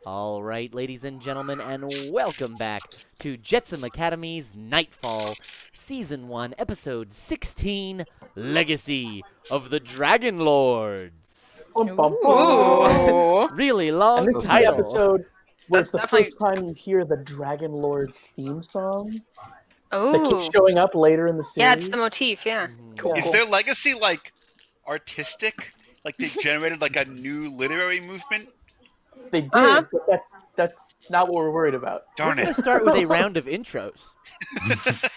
All right, ladies and gentlemen, and welcome back to Jetsam Academy's Nightfall, Season 1, Episode 16, Legacy of the Dragonlords. Bum, bum, bum. Really long And this title. is the episode where it's the Definitely- first time you hear the Dragonlords theme song that Oh, keeps showing up later in the series. yeah, it's the motif. Yeah, cool. Is their legacy like artistic? Like they generated like a new literary movement? They did, but that's not what we're worried about. We're Darn going to it. start with a round of intros.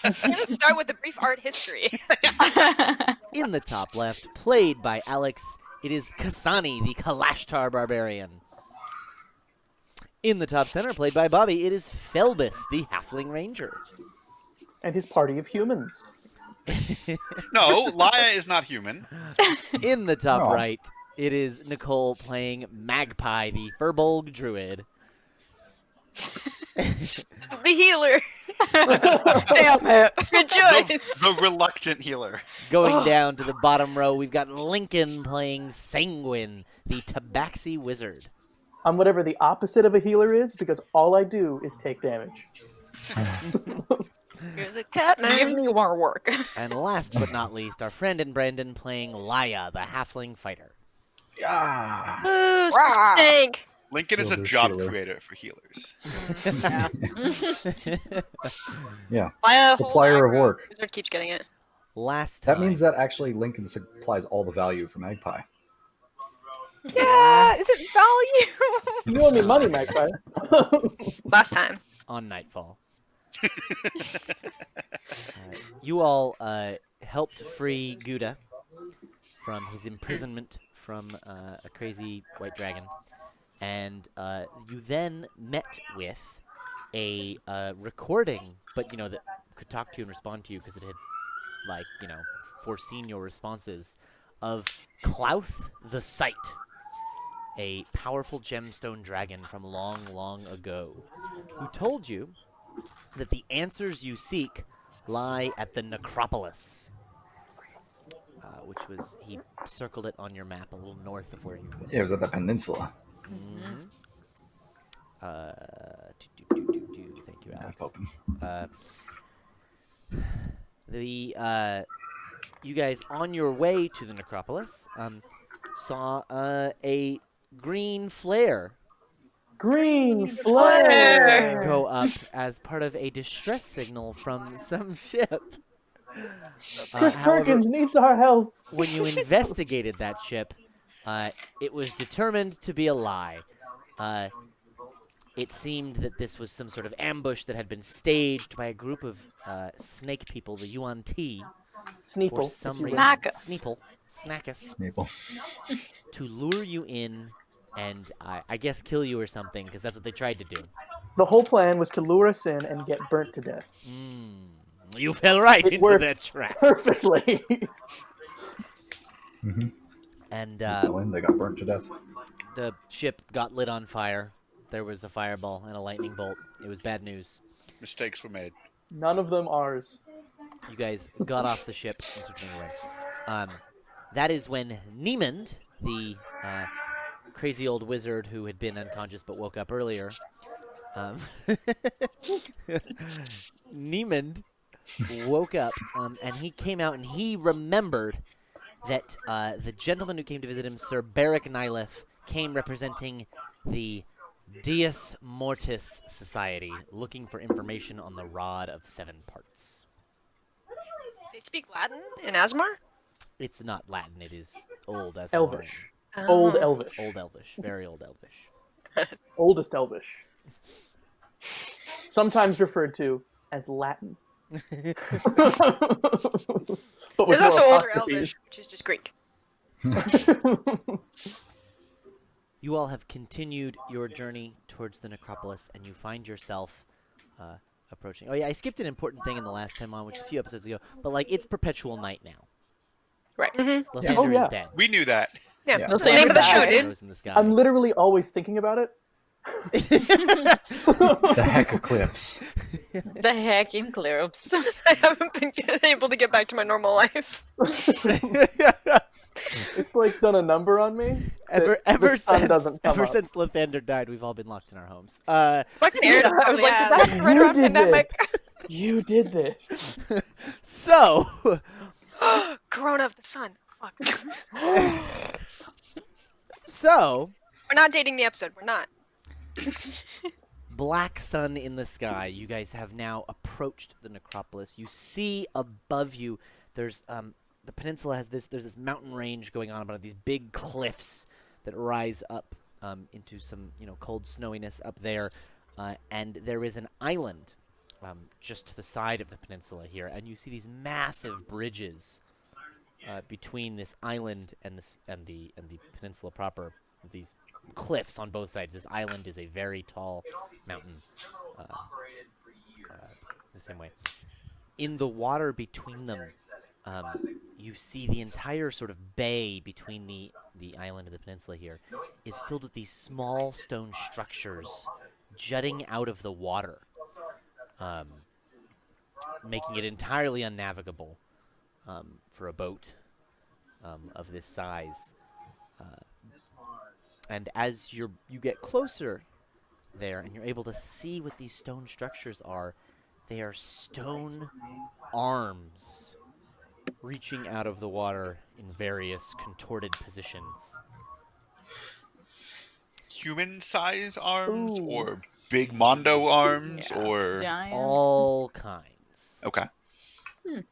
I'm gonna start with a brief art history. In the top left, played by Alex, it is Kasani, the Kalashtar Barbarian. In the top center, played by Bobby, it is Felbus, the Halfling Ranger. And his party of humans. No, Laia is not human. In the top Oh. right, it is Nicole playing Magpie, the Furbolg Druid. The healer. Damn it. Rejoice. The reluctant healer. Going down to the bottom row, we've got Lincoln playing Sanguine, the Tabaxi Wizard. I'm whatever the opposite of a healer is, because all I do is take damage. You're the cat Give man. me more work. And last but not least, our friend and Brandon playing Laia, the Halfling Fighter. Yeah. Ooh, Rah. tank. Lincoln is a Healer, job healer. creator for healers. Yeah. Buy a whole Supplier of aggro. work. Wizard keeps getting it. Last time. That means that actually Lincoln supplies all the value for Magpie. Yeah, is it value? You owe me money, Magpie. Last time. on Nightfall. You all helped free Gouda from his imprisonment from a crazy white dragon, and you then met with a recording, but that could talk to you and respond to you because it had, foreseen your responses, of Klauth the Sight, a powerful gemstone dragon from long, long ago, who told you that the answers you seek lie at the Necropolis, which was, he circled it on your map a little north of where you were. Yeah, it was at the peninsula. Mm-hmm. Thank you, Yeah, Alex. welcome. You guys, on your way to the Necropolis, saw a green flare Green flare! go up as part of a distress signal from some ship. Chris However, Perkins needs our help. when you investigated that ship, it was determined to be a lie. It seemed that this was some sort of ambush that had been staged by a group of snake people, the Yuan Ti, for Sneeple. some if you reason. will. Snackus. Snackus. Maple. To lure you in and I guess kill you or something, because that's what they tried to do. The whole plan was to lure us in and get burnt to death. You fell right It into worked. that trap. Perfectly. And They got burnt to death. the ship got lit on fire. There was a fireball and a lightning bolt. It was bad news. Mistakes were made. None of them ours. You guys got off the ship and started away. That is when Niemand, the crazy old wizard who had been unconscious but woke up earlier, Niemand woke up and he came out and he remembered that the gentleman who came to visit him, Sir Beric Nyleth, came representing the Dies Mortis Society, looking for information on the Rod of Seven Parts. They speak Latin in Asmar? It's not Latin, it is old as Elvish. Oh. Old Elvish. Old Elvish, very old Elvish. Oldest Elvish. Sometimes referred to as Latin. But with There's also more older apostrophes. Elvish, which is just Greek. You all have continued your journey towards the Necropolis, and you find yourself approaching. Oh yeah, I skipped an important thing in the last time on, which was a few episodes ago. But it's perpetual night now. Right. Mm-hmm. Lathander Oh, yeah. is dead. We knew that. Yeah, Yeah. that's the name of the show, dude. Shadows in the sky. I'm literally always thinking about it. The heck eclipse. The heck in Clips. I haven't been able to get back to my normal life. It's like done a number on me. Ever that the sun since doesn't come up. since Lathander died, we've all been locked in our homes. Fucking Aaron I was like, yeah. did that happen right You around did pandemic? You did this. So, Corona of the sun. Fuck. so We're not dating the episode. We're not. black sun in the sky. You guys have now approached the necropolis. You see above you, there's the peninsula has there's this mountain range going on about these big cliffs that rise up into some cold snowiness up there, and there is an island just to the side of the peninsula here, and you see these massive bridges between this island and the peninsula proper. These cliffs on both sides. This island is a very tall mountain. The same way. In the water between them, you see the entire sort of bay between the island and the peninsula here is filled with these small stone structures jutting out of the water, making it entirely unnavigable for a boat of this size. And as you get closer there and you're able to see what these stone structures are, they are stone arms reaching out of the water in various contorted positions. Human size arms Ooh. or big Mondo arms or Giant. All kinds. okay. I'm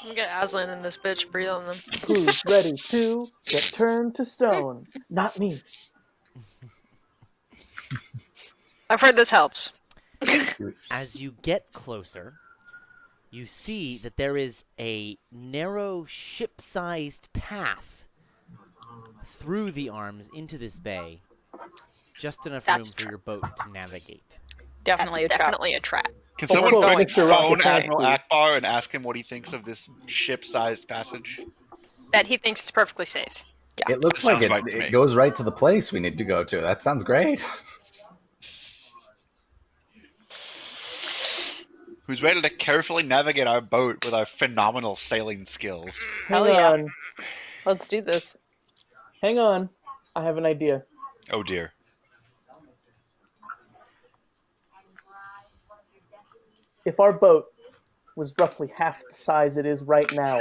gonna get Aslan in this bitch. Breathe on them. Who's ready to get turned to stone? Not me. I've heard this helps. As you get closer, you see that there is a narrow ship-sized path through the arms into this bay. Just enough room That's for your boat to navigate. Definitely That's a trap. definitely a trap. Can But someone we're going quick to Rocket phone Pack, Admiral please. Akbar and ask him what he thinks of this ship-sized passage? That he thinks it's perfectly safe. It looks like Sounds right to me. it goes right to the place we need to go to. That sounds great. Who's ready to carefully navigate our boat with our phenomenal sailing skills? Hell Hang yeah. on. Let's do this. Hang on. I have an idea. Oh dear. If our boat was roughly half the size it is right now,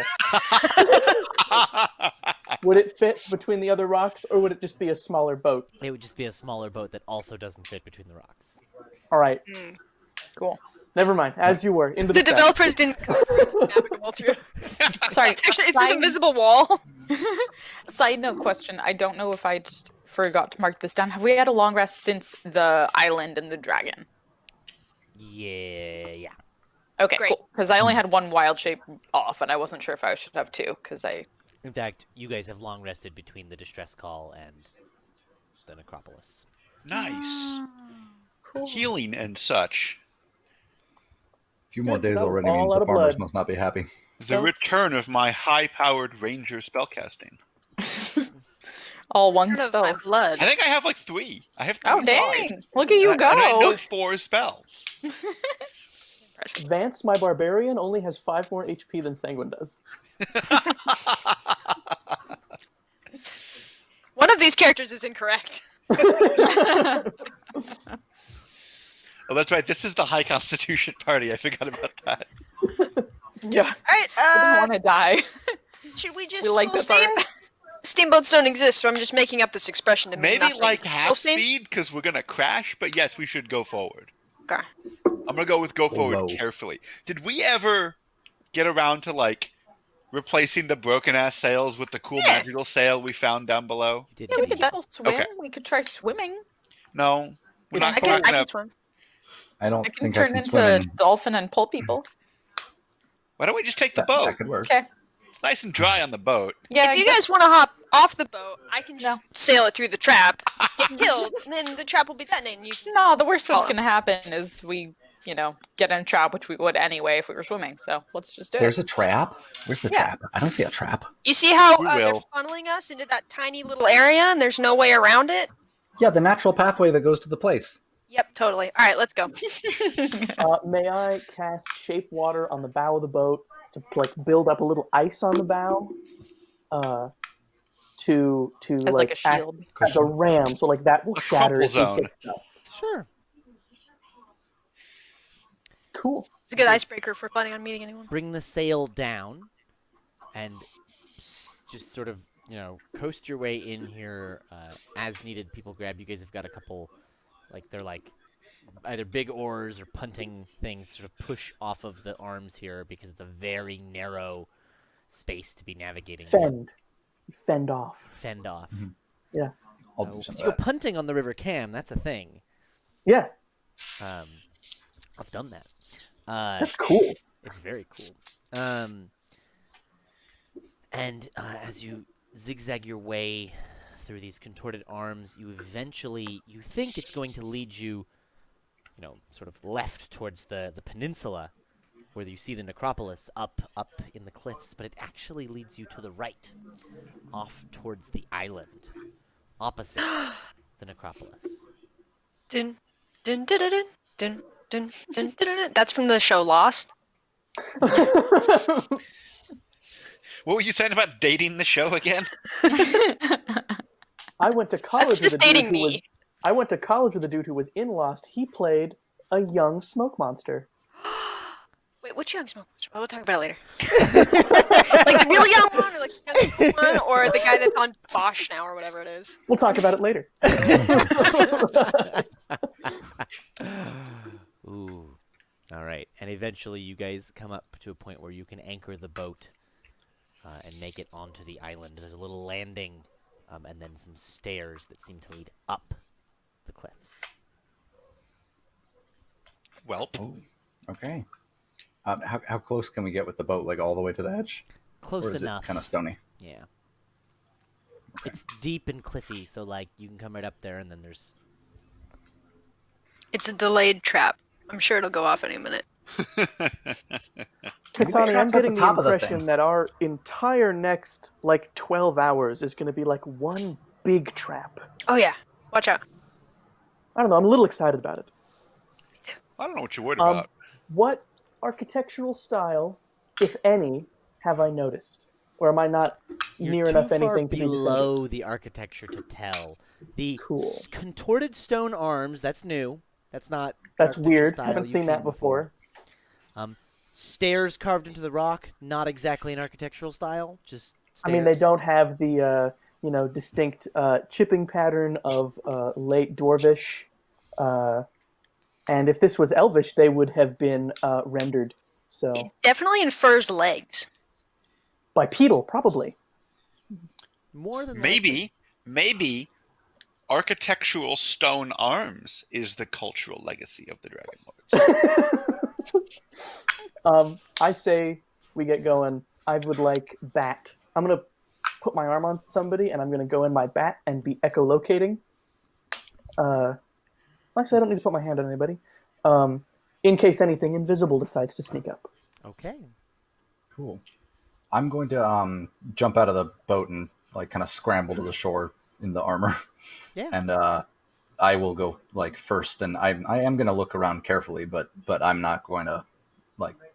would it fit between the other rocks, or would it just be a smaller boat? It would just be a smaller boat that also doesn't fit between the rocks. All right. Cool. Never mind. As you were. Into The the trap. developers didn't come for it to be navigable through. Sorry. Actually, it's an invisible wall. Side note question. I don't know if I just forgot to mark this down. Have we had a long rest since the island and the dragon? Yeah. Okay, Great. cool. Because I only had one wild shape off, and I wasn't sure if I should have two, because I... In fact, you guys have long rested between the distress call and the necropolis. Nice. Cool. Healing and such. A few more Good, days so already all means out the of farmers blood. must not be happy. The So- return of my high-powered ranger spellcasting. All one Part of my spell. blood. I think I have like 3. I have 3 Oh, spells. dang! Look at you And I know go! 4 spells. Impressive. Vance, my barbarian, only has 5 more HP than Sanguine does. One of these characters is incorrect. Oh, that's right. This is the high constitution party. I forgot about that. Yeah. All right. I don't want to die. Should we just? We like well, this art. Steamboats don't exist, so I'm just making up this expression to mean Maybe nothing. like half Full steam? speed because we're gonna crash. But yes, we should go forward. Okay. I'm gonna go with go forward Low. carefully. Did we ever get around to like replacing the broken ass sails with the cool magical sail we found down below? You did Yeah, we indeed. did that. People swim? Okay. We could try swimming. No, we're not I can gonna. swim. I don't I can think turn I can into swim a in. dolphin and pull people. Why don't we just take the That, boat? that could work. Okay. It's nice and dry on the boat. Yeah. If you guys want to hop off the boat, I can just No. sail it through the trap, get killed, and then the trap will be detonated. And you No, the worst that's Follow. going to happen is we, get in a trap, which we would anyway if we were swimming. So let's just do There's it. a trap? Where's the Yeah. trap? I don't see a trap. You see how We they're will. funneling us into that tiny little area, and there's no way around it? Yeah, the natural pathway that goes to the place. Yep, totally. All right, let's go. May I cast Shape Water on the bow of the boat to like build up a little ice on the bow? As like a act shield. as a ram, so like that will A shatter crumple if you zone. hit stuff. Sure. Cool. It's a good icebreaker if we're planning on meeting anyone. Bring the sail down and just sort of, coast your way in here as needed. People grab. You guys have got a couple, they're like either big oars or punting things to sort of push off of the arms here because it's a very narrow space to be navigating. Fend off. Fend off. Mhm. Yeah. I'll do Because some of you go that. punting on the River Cam, that's a thing. Yeah, I've done that. that's cool. It's very cool. And as you zigzag your way through these contorted arms, you think it's going to lead you, sort of left towards the peninsula, where you see the Necropolis up in the cliffs, but it actually leads you to the right, off towards the island, opposite the Necropolis. Dun, dun, dun, dun, dun, dun, dun, dun, dun. That's from the show Lost. What were you saying about dating the show again? I went to college That's with just a dude dating who was. me. I went to college with a dude who was in Lost. He played a young smoke monster. Wait, which young smoke monster? We'll talk about it later. Like the really young one, or like the young one, or the guy that's on Bosch now, or whatever it is. We'll talk about it later. Ooh. All right. And eventually you guys come up to a point where you can anchor the boat and make it onto the island. There's a little landing and then some stairs that seem to lead up the cliffs. Welp. Oh, okay. How close can we get with the boat? Like all the way to the edge? Close Or is enough. it kind of stony? Yeah. It's deep and cliffy, so you can come right up there and then there's... It's a delayed trap. I'm sure it'll go off any minute. Kasani, I'm Trap's at the getting the top of the impression thing. that our entire next 12 hours is going to be like one big trap. Oh yeah, watch out. I don't know. I'm a little excited about it. I don't know what you're worried about. What architectural style, if any, have I noticed? Or am I not You're near too enough far anything to be definitive? below the architecture to tell. The Cool. contorted stone arms, that's new. That's not That's architecture weird. style Haven't you've seen that before. Stairs carved into the rock, not exactly an architectural style, just stairs. I mean, they don't have the distinct chipping pattern of late Dwarvish. And if this was Elvish, they would have been rendered. So It definitely infers legs. bipedal, probably. More than likely. Maybe architectural stone arms is the cultural legacy of the Dragonlords. I say we get going. I would like bat. I'm gonna put my arm on somebody, and I'm gonna go in my bat and be echolocating. Actually, I don't need to put my hand on anybody. In case anything invisible decides to sneak up. Okay. Cool. I'm going to jump out of the boat and kind of scramble to the shore in the armor. Yeah. And I will go first, and I am going to look around carefully, but I'm not going to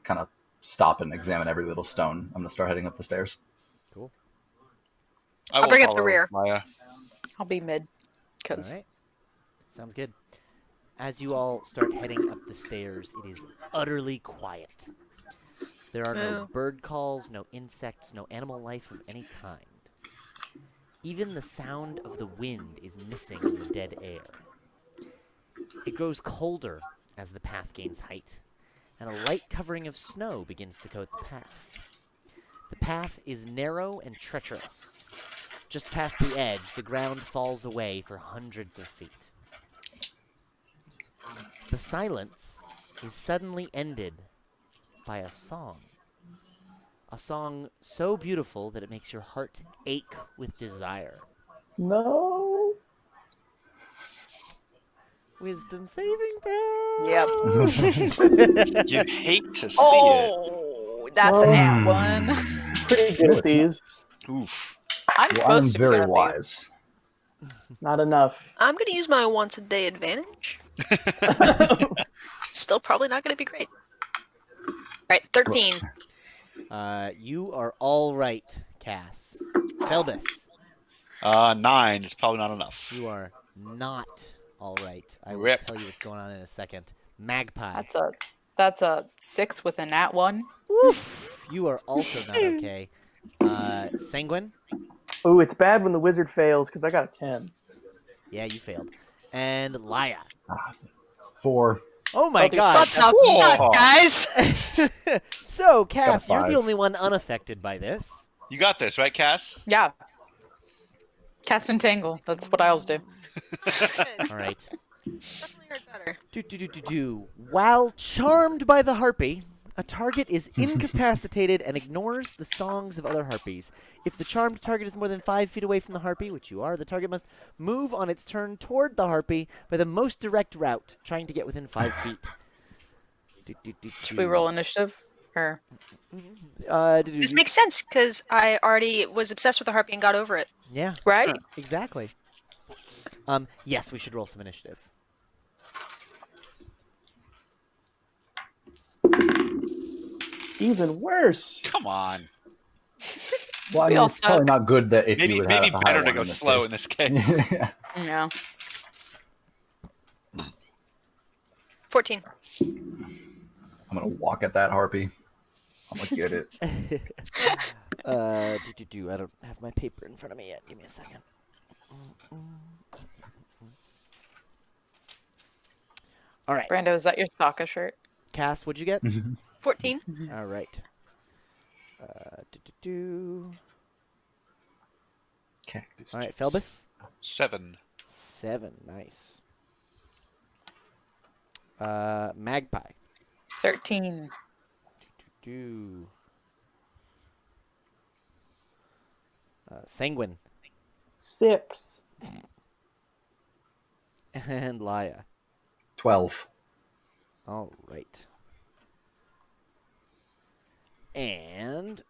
kind of stop and examine every little stone. I'm going to start heading up the stairs. Cool. I'll bring up the rear. Maya. I'll be mid. All Because right. Sounds good. As you all start heading up the stairs, it is utterly quiet. There are no Oh. bird calls, no insects, no animal life of any kind. Even the sound of the wind is missing in the dead air. It grows colder as the path gains height, and a light covering of snow begins to coat the path. The path is narrow and treacherous. Just past the edge, the ground falls away for hundreds of feet. The silence is suddenly ended by a song. A song so beautiful that it makes your heart ache with desire. No. Wisdom saving throw. Yep. You hate to see Oh, that's a nat Oh. one. Pretty good No, at it's not. these. it. Oof. I'm Well, supposed I'm to be very good at these. wise. Not enough. I'm gonna use my once a day advantage. Still probably not gonna be great. Alright, 13. You are all right, Cass. Felbus. 9 is probably not enough. You are not all right. I will Rip. tell you what's going on in a second. Magpie. That's a 6 with a nat 1. Oof. You are also not okay. Sanguine. Ooh, it's bad when the wizard fails because I got a 10. Yeah, you failed. And Laya. 4. Oh my there's god. What the fuck, guys? So, Cass, you're Got a the 5. only one unaffected by this. You got this, right, Cass? Yeah. Cast and Tangle. That's what I always do. All right. Definitely heard better. While charmed by the harpy, a target is incapacitated and ignores the songs of other harpies. If the charmed target is more than 5 feet away from the harpy, which you are, the target must move on its turn toward the harpy by the most direct route, trying to get within 5 feet. Should we roll initiative? Or This makes sense because I already was obsessed with the harpy and got over it. Yeah, right? exactly. Yes, we should roll some initiative. Even worse. Come on. Well, I We mean, all it's probably suck. not good that if Maybe you would maybe have a better higher to one go in slow case. in this case. Yeah. I'm 14. gonna walk at that harpy. I'm gonna get it. I don't have my paper in front of me yet. Give me a second. All right. Brando, is that your Sokka shirt? Cass, what'd you get? 14. All right. Cactus. All right, juice. Phelbus. 7. 7. Nice. Magpie. 13. Sanguine. 6. And Laya. 12. All right. And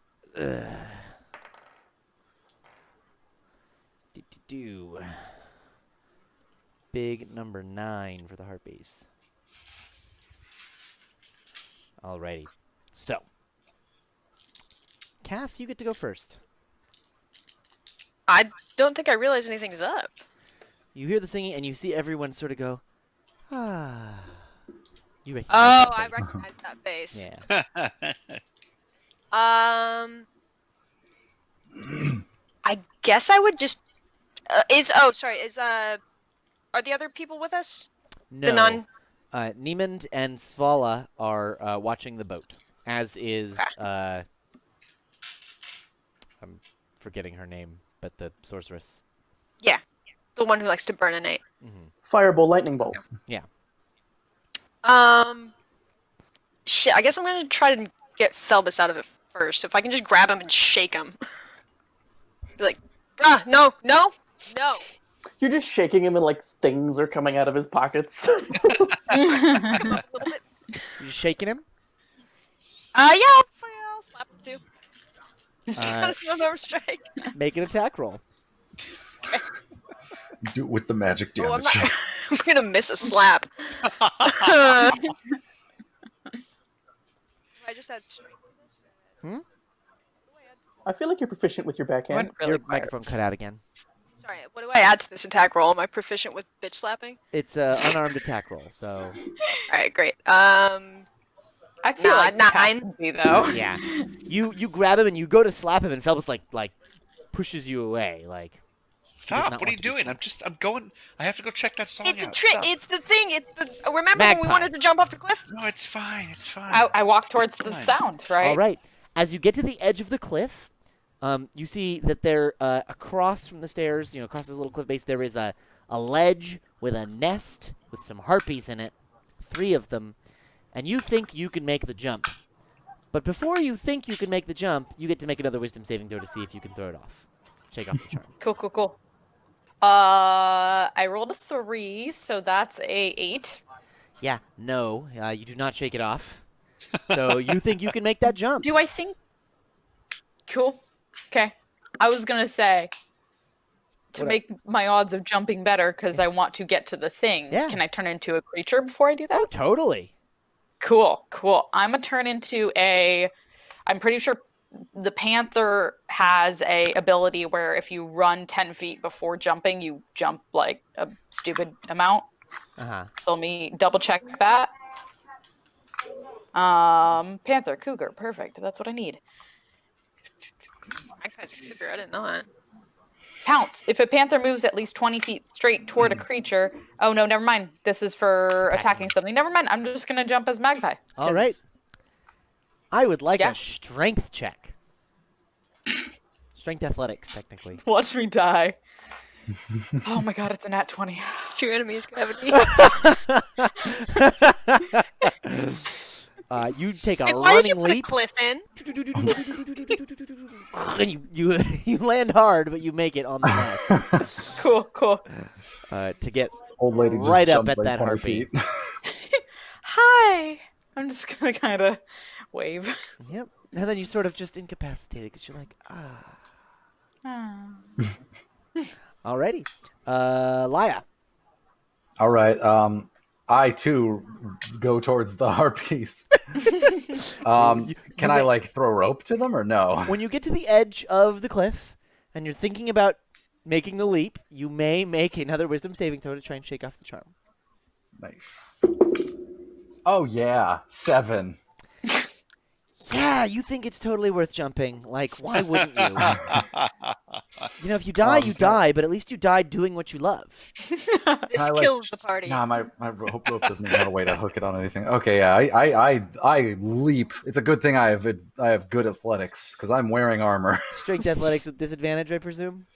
big number 9 for the harpies. Alrighty. So, Cass, you get to go first. I don't think I realize anything's up. You hear the singing, and you see everyone sort of go, ah. You recognize Oh, that I face. recognize that face. Yeah. I guess I would just. Are the other people with us? No. The non. Niemand and Svala are watching the boat, as is I'm forgetting her name, but the sorceress. Yeah, the one who likes to burn a night. Firebolt, lightning bolt. Yeah. Shit. I guess I'm gonna try to get Phelbus out of it first. If I can just grab him and shake him. Be like, no. You're just shaking him and like things are coming out of his pockets. A little bit. You shaking him? Yeah, I'll slap him too. Uh, No strike. make an attack roll. Do it with the magic Oh, I'm damage. not. I'm gonna miss a slap. I just had strength to this. I feel like you're proficient with your backhand. Went really Your quiet. microphone cut out again. Sorry, what do I add to this attack roll? Am I proficient with bitch slapping? It's an unarmed attack roll, so Alright, great. I feel Nah, like 9. Cass would be, though. yeah. You grab him and you go to slap him, and Phelbus like pushes you away. Like, Stop! not What are want you to be doing? I'm going. I have to go check that song It's a out. trick. Stop. It's the thing. It's the. Remember when we Magpie. wanted to jump off the cliff? No, it's fine. It's fine. I walk towards the Fine. sound, right? all right. As you get to the edge of the cliff, you see that there across from the stairs, across this little cliff base, there is a ledge with a nest with some harpies in it, 3 of them, and you think you can make the jump. But before you think you can make the jump, you get to make another wisdom saving throw to see if you can throw it off. Shake off the charm. Cool. I rolled a 3, so that's a 8. Yeah, no, you do not shake it off. So you think you can make that jump. Do I think? Cool. Okay. I was gonna say to What make my odds of jumping better because I want to get to the thing. Yeah. Can I turn into a creature before I do that? Oh, totally. Cool. I'm gonna turn into a. I'm pretty sure the panther has a ability where if you run 10 feet before jumping, you jump like a stupid amount. Uh-huh. So let me double check that. Panther, cougar, perfect. That's what I need. Magpie's a cougar. I didn't know that. Pounce. If a panther moves at least 20 feet straight toward a creature. Oh, no, never mind. This is for attacking something. Never mind. I'm just going to jump as magpie. All right. I would like Yeah. a strength check. Strength athletics, technically. Watch me die. Oh my god, it's a nat 20. Your enemy is gravity. You take a Like, why did you running put a leap, cliff in? and you land hard, but you make it on the path Cool. to get Old lady just right up jumped at like that 20 harpy. feet. Hi. I'm just going to kind of wave. Yep. And then you sort of just incapacitated because you're like, Alrighty. Laya. All right. I too go towards the harpies. Can I like throw rope to them or no? When you get to the edge of the cliff and you're thinking about making the leap, you may make another wisdom saving throw to try and shake off the charm. Nice. Oh yeah, 7. Yeah, you think it's totally worth jumping. Like, why wouldn't you? You know, if you die, you die, but at least you died doing what you love. This I, kills the party. Nah, my rope doesn't even have a way to hook it on anything. Okay, yeah, I leap. It's a good thing I have good athletics because I'm wearing armor. Strength athletics with disadvantage, I presume?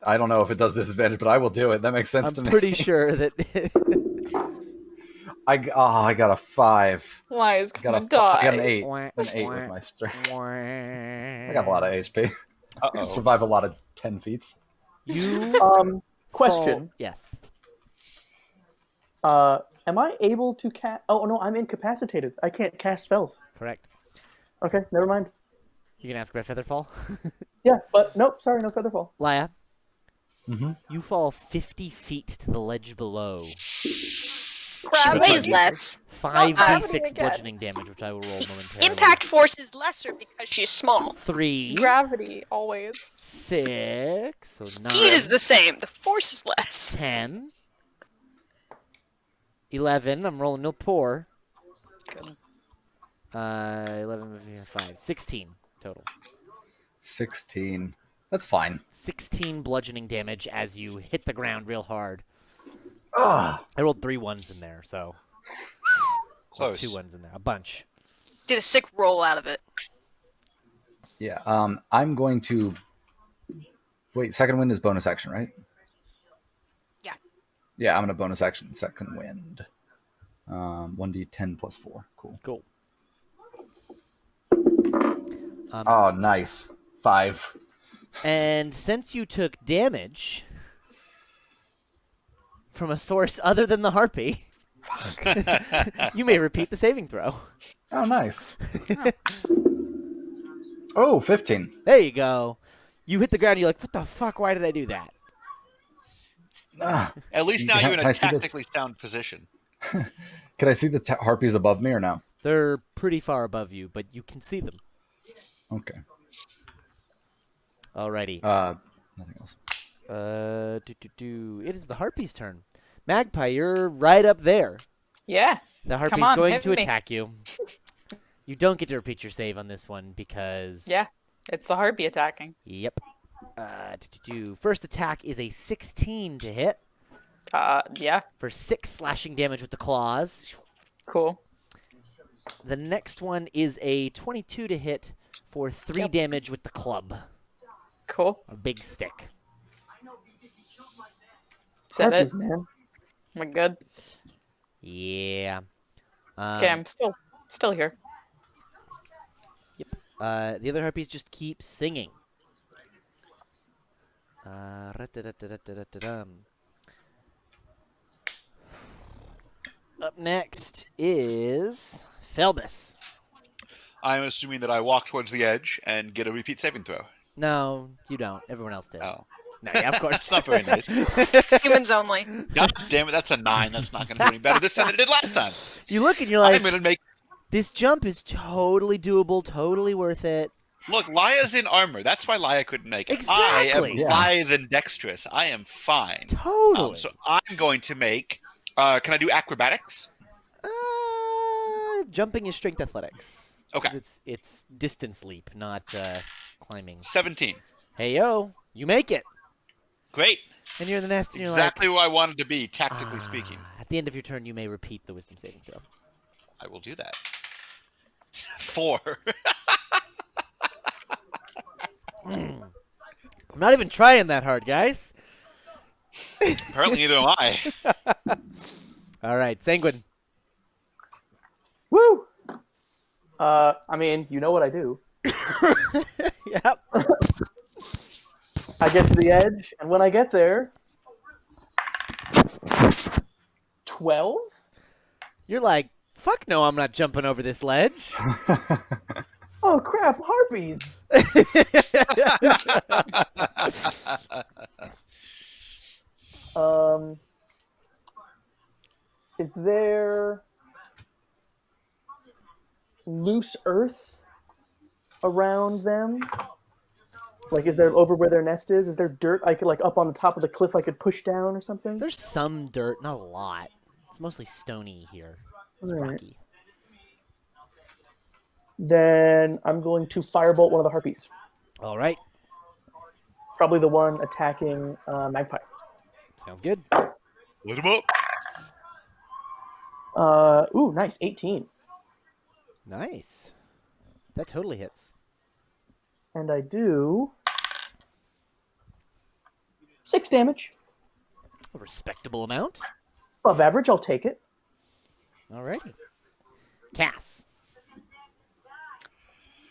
I don't know if it does disadvantage, but I will do it. That makes sense to I'm me. pretty sure that... I got a 5. Why is I got gonna die? I got an 8. An 8 with my strength. I got a lot of HP. I can survive a lot of 10 feats. You Question. fall- Yes. Am I able to cast? Oh no, I'm incapacitated. I can't cast spells. Correct. Okay, never mind. You can ask about Featherfall? Yeah, but nope. Sorry, no featherfall. Laya, Mm-hmm. you fall 50 feet to the ledge below. She weighs less. 5d6 gravity again. bludgeoning damage, which I will roll momentarily. Impact force is lesser because she's small. 3, Gravity, always. 6, so Speed 9, is the same. The force is less. 10, 11. I'm rolling no poor. 11, 5, 16 total. 16. That's fine. 16 bludgeoning damage as you hit the ground real hard. Ugh. I rolled 3 1s in there, so Close. 2 1s in there, a bunch. Did a sick roll out of it. Yeah. I'm going to wait. Second wind is bonus action, right? Yeah. Yeah, I'm gonna bonus action second wind. 1d10 plus 4. Cool. Cool. Oh, nice. 5. And since you took damage from a source other than the harpy, you may repeat the saving throw. Oh, nice. Oh, 15. There you go. You hit the ground, you're like, what the fuck? Why did I do that? Ah. At least now you're in Can I a see this? tactically sound position. Can I see the harpies above me or no? They're pretty far above you, but you can see them. Okay. Alrighty. Nothing else. It is the harpy's turn. Magpie, you're right up there. Yeah. The harpy's on, going hit to me. attack you. You don't get to repeat your save on this one because... Yeah. It's the harpy attacking. Yep. First attack is a 16 to hit Yeah. for 6 slashing damage with the claws. Cool. The next one is a 22 to hit for 3 damage with the club. Cool. A big stick. Is that Harpies, it? man. Am I good? Yeah. Okay, I'm still here. The other harpies just keep singing. Up next is Phelbus. I'm assuming that I walk towards the edge and get a repeat saving throw. No, you don't. Everyone else did. Oh. No, yeah, of course. That's not very nice. Humans only. God damn it, that's a 9. That's not going to do any better this time than it did last time. You look and you're like, I'm going to make... this jump is totally doable, totally worth it. Look, Laya's in armor. That's why Laya couldn't make it. Exactly. I am Yeah. lithe and dexterous. I am fine. Totally. So I'm going to make. Can I do acrobatics? Jumping is strength athletics. Okay. 'Cause it's distance leap, not climbing. 17. Hey yo, you make it, Great. and you're in the nest, and you're Exactly like, where I wanted to be, tactically speaking. At the end of your turn, you may repeat the wisdom saving throw. I will do that. 4. I'm not even trying that hard, guys. Apparently, neither am I. All right, Sanguine. Woo! I mean, you know what I do. Yep. I get to the edge, and when I get there, 12? You're like, fuck no, I'm not jumping over this ledge. Oh crap, harpies! Is there loose earth around them? Like, is there over where their nest is? Is there dirt I could, like, up on the top of the cliff I could push down or something? There's some dirt, not a lot. It's mostly stony here. It's Alright. rocky. Then I'm going to firebolt one of the harpies. All right, Probably the one attacking Magpie. sounds good. Lit him up. Ooh, nice, 18. Nice. That totally hits. And I do 6 damage. A respectable amount. Above average, I'll take it. All right. Cass.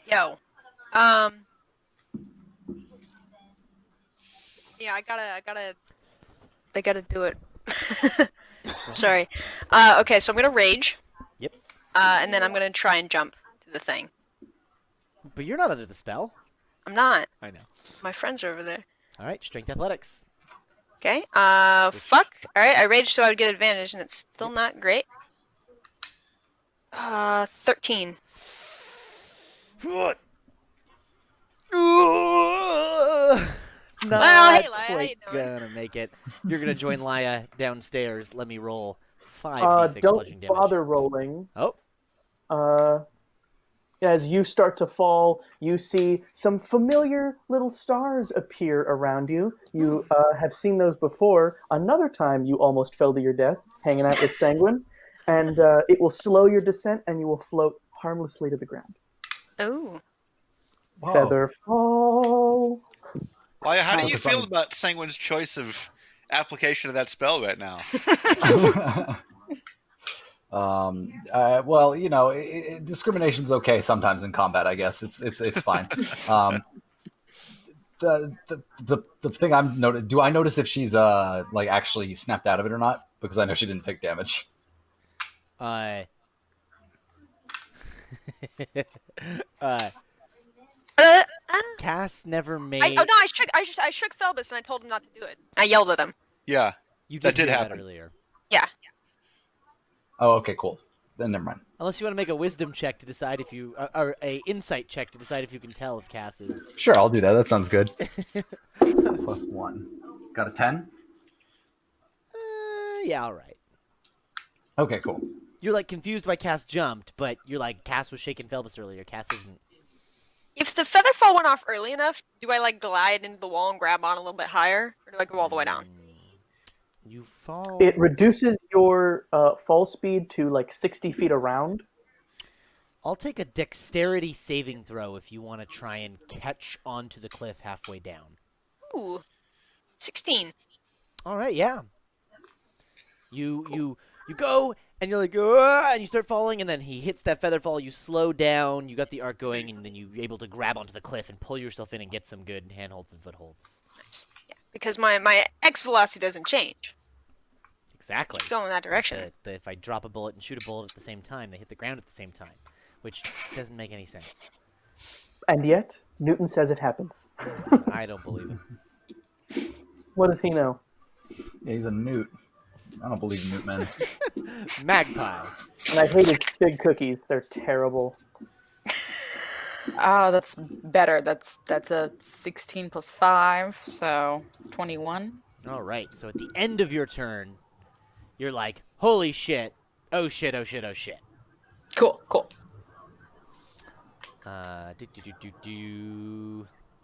Yo. Yeah, I gotta do it. Sorry. Okay, so I'm gonna rage. Yep. And then I'm gonna try and jump to the thing. But you're not under the spell. I'm not. I know. My friends are over there. All right, strength athletics. Okay. Fuck. Alright, I raged so I would get advantage, and it's still not great. 13. Not Well, hey, Laya, how quite you doing? gonna make it. You're gonna join Laya downstairs. Let me roll 5d6 Don't bludgeoning damage. bother rolling. Oh, As you start to fall, you see some familiar little stars appear around you. You have seen those before. Another time you almost fell to your death, hanging out with Sanguine. And it will slow your descent, and you will float harmlessly to the ground. Ooh. Whoa. Feather fall. Laya, how do Oh, you it's feel on- about Sanguine's choice of application of that spell right now? Well, you know, discrimination's okay sometimes in combat. I guess it's fine. The thing I'm noted. Do I notice if she's like actually snapped out of it or not? Because I know she didn't take damage. Cass never made. I shook Phelbus and I told him not to do it. I yelled at him. Yeah. You that did hear happen. earlier. Yeah. Oh, okay, cool. Then never mind. Unless you want to make a wisdom check to decide if you, or a insight check to decide if you can tell if Cass is. Sure, I'll do that. That sounds good. +1. Got a 10. Yeah, all right. Okay, cool. You're like confused why Cass jumped, but you're like Cass was shaking Phelbus earlier. Cass isn't. If the feather fall went off early enough, do I like glide into the wall and grab on a little bit higher, or do I go all the way down? You fall. It reduces your fall speed to like 60 feet around. I'll take a dexterity saving throw if you want to try and catch onto the cliff halfway down. Ooh, 16. All right, yeah. You go and you're like, "Ah," and you start falling, and then he hits that feather fall. You slow down. You got the arc going, and then you're able to grab onto the cliff and pull yourself in and get some good handholds and footholds. Nice. Yeah, because my X velocity doesn't change. Exactly. Keep going in that direction. If I drop a bullet and shoot a bullet at the same time, they hit the ground at the same time, which doesn't make any sense. And yet, Newton says it happens. I don't believe it. What does he know? Yeah, he's a newt. I don't believe in newt men. Magpie. And I hated fig cookies. They're terrible. That's better. That's a 16 plus 5, so 21. All right. So at the end of your turn, you're like, "Holy shit! Oh shit! Oh shit! Oh shit!" Cool.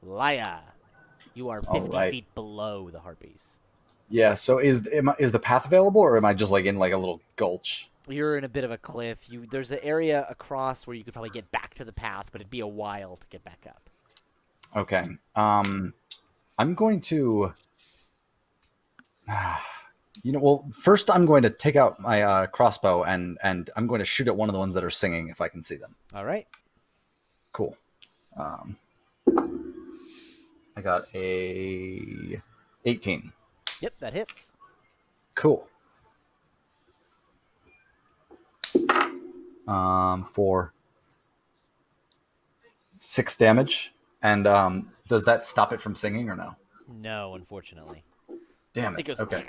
Laya, you are All 50 right. feet below the harpies. Yeah. So is the path available, or am I just like in like a little gulch? You're in a bit of a cliff. There's an area across where you could probably get back to the path, but it'd be a while to get back up. Okay. I'm going to. Well, first I'm going to take out my crossbow and I'm going to shoot at one of the ones that are singing if I can see them. All right. Cool. I got a 18. Yep, that hits. Cool. For 6 damage. And does that stop it from singing or no? No, unfortunately. Damn It it. goes. Okay.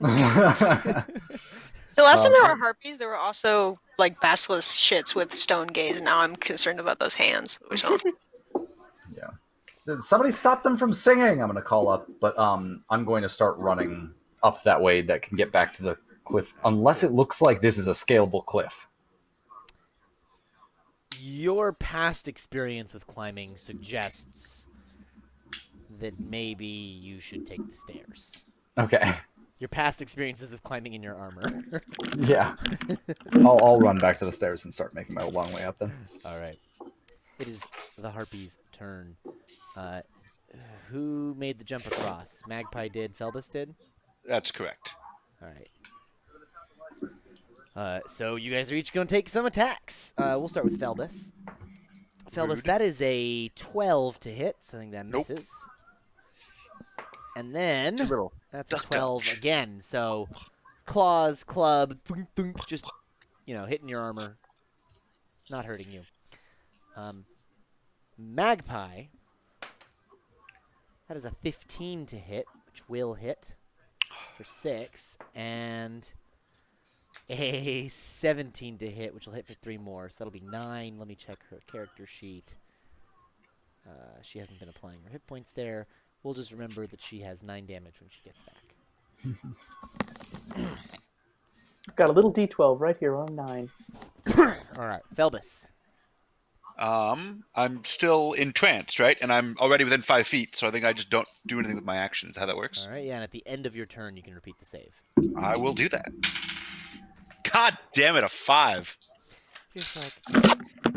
The last time there were harpies, there were also like basilisk shits with stone gaze. Now I'm concerned about those hands. Yeah. Somebody stop them from singing. I'm going to call up, but I'm going to start running up that way that can get back to the cliff, unless it looks like this is a scalable cliff. Your past experience with climbing suggests that maybe you should take the stairs. Okay. Your past experiences with climbing in your armor. Yeah. I'll run back to the stairs and start making my long way up then. All right. It is the harpy's turn. Who made the jump across? Magpie did. Felbus did? That's correct. All right. So you guys are each going to take some attacks. We'll start with Felbus. Felbus, Rude. that is a 12 to hit, so I think that Nope. misses. And then Too little. that's a 12 again. So claws, club, thunk, thunk, just hitting your armor, not hurting you. Magpie, that is a 15 to hit, which will hit for 6, and a 17 to hit, which will hit for 3 more. So that'll be 9. Let me check her character sheet. She hasn't been applying her hit points there. We'll just remember that she has 9 damage when she gets back. Got a little D12 right here on 9. All right, Felbus. I'm still entranced, right? And I'm already within 5 feet, so I think I just don't do anything with my actions. How that works? All right, yeah, and at the end of your turn, you can repeat the save. I will do that. God damn it, a 5. You're just like,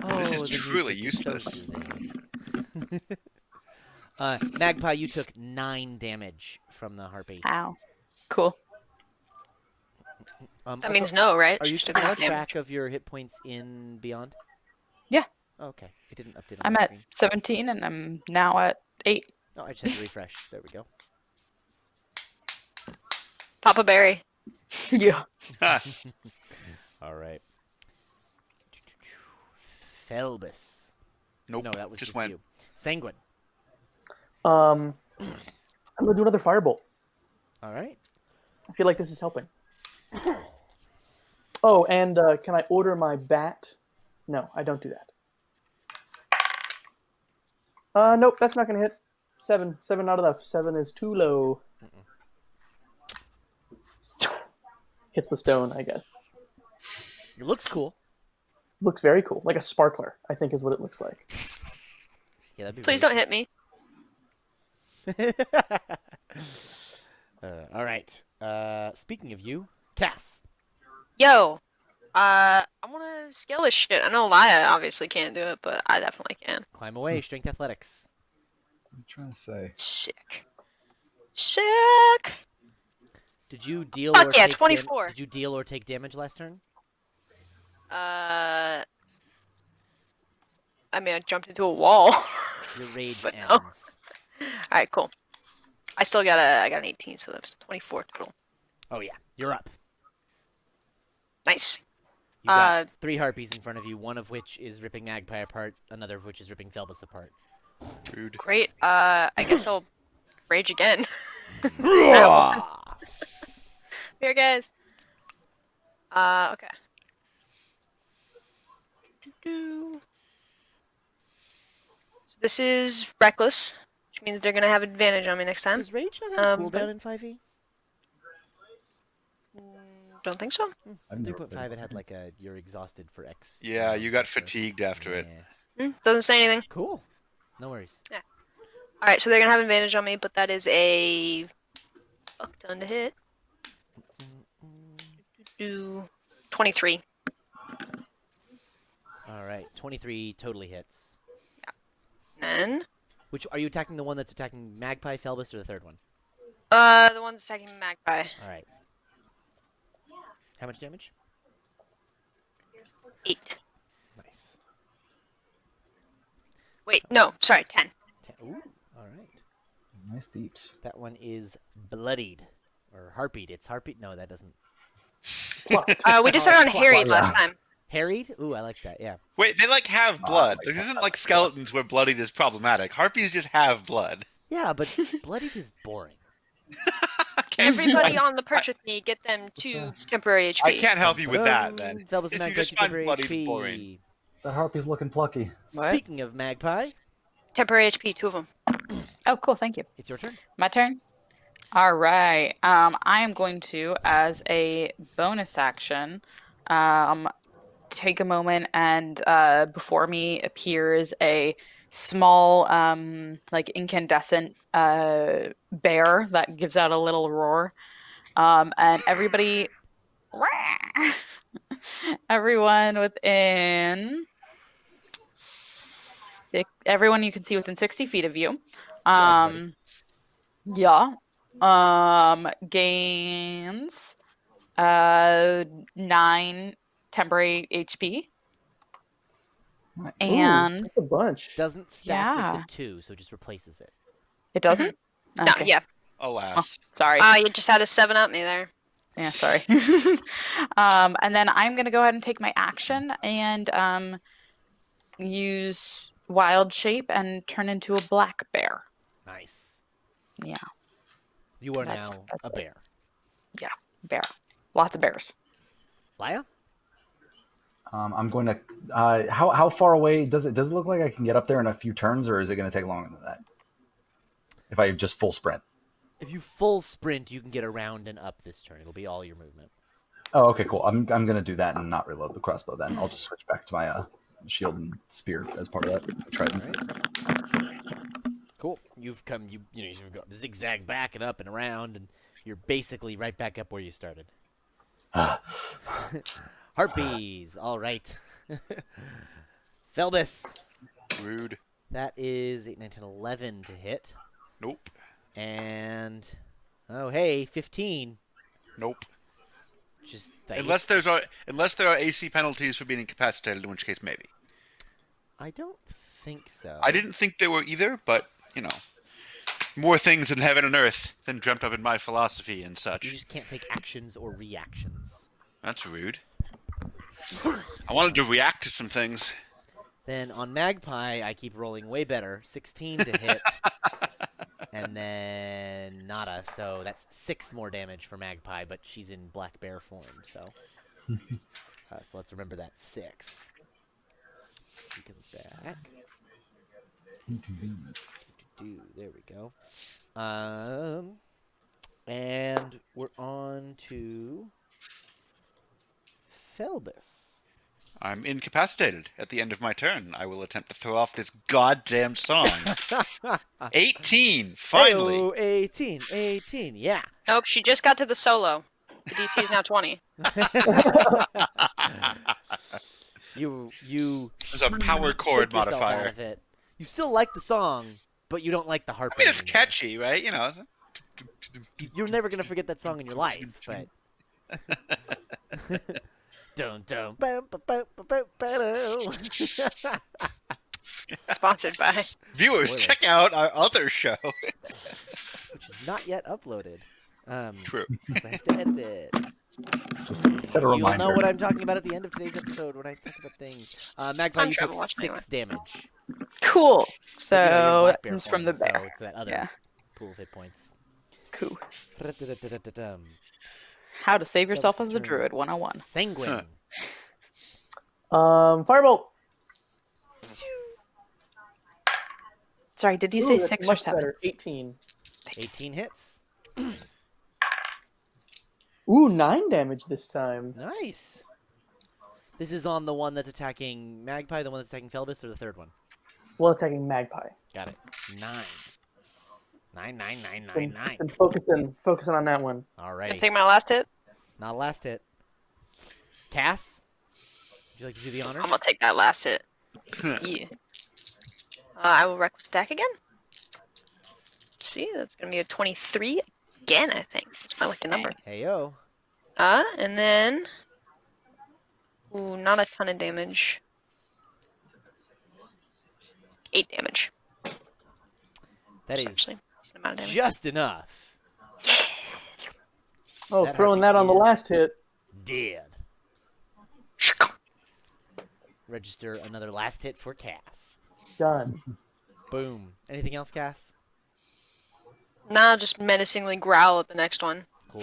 oh, This is the truly music is so useless. soothing. Magpie, you took 9 damage from the harpy. Ow. Cool. That Also, means no, right? Are you Just keeping no damage. track of your hit points in Beyond? Yeah. Oh, okay. It didn't update on I'm my at screen. 17 and I'm now at 8. Oh, I just had to refresh. There we go. Papa Berry. Yeah. All right. Felbus. Nope. No, that was just just went. you. Sanguine. I'm gonna do another firebolt. All right. I feel like this is helping. Oh, and can I order my bat? No, I don't do that. Nope, that's not gonna hit. 7 not enough. 7 is too low. Hits the stone, I guess. It looks cool. Looks very cool, like a sparkler. I think is what it looks like. Yeah, that'd be Please really don't hit me. all right. Speaking of you, Cass. Yo, I want to scale this shit. I know Laya obviously can't do it, but I definitely can. Climb away. Strength athletics. I'm trying to say. Sick. Sick. Did you deal Fuck or yeah, take 24. Did you deal or take damage last turn? I mean, I jumped into a wall. Your rage But ends. no. Alright, cool. I got an 18, so that was 24 total. Oh yeah, you're up. Nice. You got 3 harpies in front of you, one of which is ripping Magpie apart, another of which is ripping Felbus apart. Rude. Great. I guess I'll rage again. Here, guys. Okay. So this is reckless, which means they're gonna have advantage on me next time. Does Rage not have a but- cooldown in 5e? Don't think so. I've never 3.5 played it had like a you're exhausted for X. Yeah, rounds you got after. fatigued after it. Yeah. Doesn't say anything. Cool. No worries. All right, so they're gonna have advantage on me, but that is a fuck ton to hit. 23. All right, 23 totally hits. Then, Which are you attacking? The one that's attacking Magpie, Felbus, or the third one? the one's attacking Magpie. All right. How much damage? 8. Nice. Wait, no, sorry, 10. Ooh. All right. Nice deeps. That one is bloodied or harpied. It's harpied. No, that doesn't. We decided on harried yeah. last time. Harried? Ooh, I like that. Yeah. Wait, they like have blood. like Like, this that. isn't like skeletons where bloodied is problematic. Harpies just have blood. Yeah, but bloodied is boring. Everybody on the perch with me, get them 2 temporary HP. I can't help you with that then. Felbus If and you Magpie just to find temporary bloodied HP. boring. That harpy's looking plucky. What? Speaking of Magpie, Temporary HP, 2 of them. Oh, cool. Thank you. it's your turn. My turn. All right. I am going to, as a bonus action, take a moment and before me appears a small, like incandescent bear that gives out a little roar, and everyone within. Everyone you can see within 60 feet of you. Yeah. Gains 9 temporary HP. Nice. And That's a bunch. Doesn't stack Yeah. with the 2, so it just replaces it. it doesn't? No, Okay. yeah. Alas. Sorry. You just had a 7 up me there. Yeah, sorry. And then I'm going to go ahead and take my action and use wild shape and turn into a black bear. Nice. Yeah, You are That's- now that's a it. bear. bear. Lots of bears. Laya? I'm going to. How far away does it look like I can get up there in a few turns, or is it going to take longer than that? If I just full sprint. If you full sprint, you can get around and up this turn. It'll be all your movement. Oh, okay, cool. I'm going to do that and not reload the crossbow. Then I'll just switch back to my shield and spear as part of that. Try All right. Cool. You've come. You've got zigzag back and up and around, and you're basically right back up where you started. Harpies. All right. Felbus. Rude. That is 8, 9, 10, 11 to hit. Nope. And oh hey, 15. Nope. Just Unless there are AC penalties for being incapacitated, in which case maybe. I don't think so. I didn't think there were either, but more things in heaven and earth than dreamt of in my philosophy and You such. just can't take actions or reactions. That's rude. I wanted to react to some things. Then on Magpie, I keep rolling way better. 16 to hit. And then nada, so that's 6 more damage for Magpie, but she's in black bear form, so. So let's remember that 6. She comes back. There we go. And we're on to Felbus. I'm incapacitated. At the end of my turn, I will attempt to throw off this goddamn song. 18, finally. Heyo, 18, yeah. Nope, she just got to the solo. The DC is now 20. You There's a power chord shake yourself out modifier. of it. You still like the song, but you don't like the harp. I mean, it's anymore. catchy, right? You're never gonna forget that song in your life, but. Dun, dun, bum, ba, ba, ba, ba, ba, do. Sponsored by. Viewers, Spoilers. check out our other show. Which is not yet uploaded. True. 'Cause I have to edit it. Just set a You'll reminder. know what I'm talking about at the end of today's episode when I talk about things. Magpie, I'm you travel took watching 6 damage. Cool. But, you know, you're in So black that bear comes from the form, bear. So it's that other Yeah. pool of hit points. Cool. Ra-da-da-da-da-dum. How to save yourself Felbus' as a turn. druid 101. Sanguine. Firebolt. Sorry, did you Ooh, say that's 6 or much 7? better. 18. 18 hits. Ooh, 9 damage this time. Nice. This is on the one that's attacking Magpie, the one that's attacking Felbus, or the third one? While attacking Magpie. Got it. 9. 9, 9, 9, 9, 9. Been focusing on that one. Gonna Alrighty. take my last hit. Not last hit. Cass? Would you like to do the honors? I'm gonna take that last hit. Yeah. I will reckless attack again. See, that's gonna be a 23 again. I think that's my lucky number. Heyo. And then, ooh, not a ton of damage. 8 damage. That That's is actually a decent amount of damage. just enough. Oh, That throwing that harpy on the is- last hit. Dead. Register another last hit for Cass. Done. Boom. Anything else, Cass? Nah, just menacingly growl at the next one. Cool.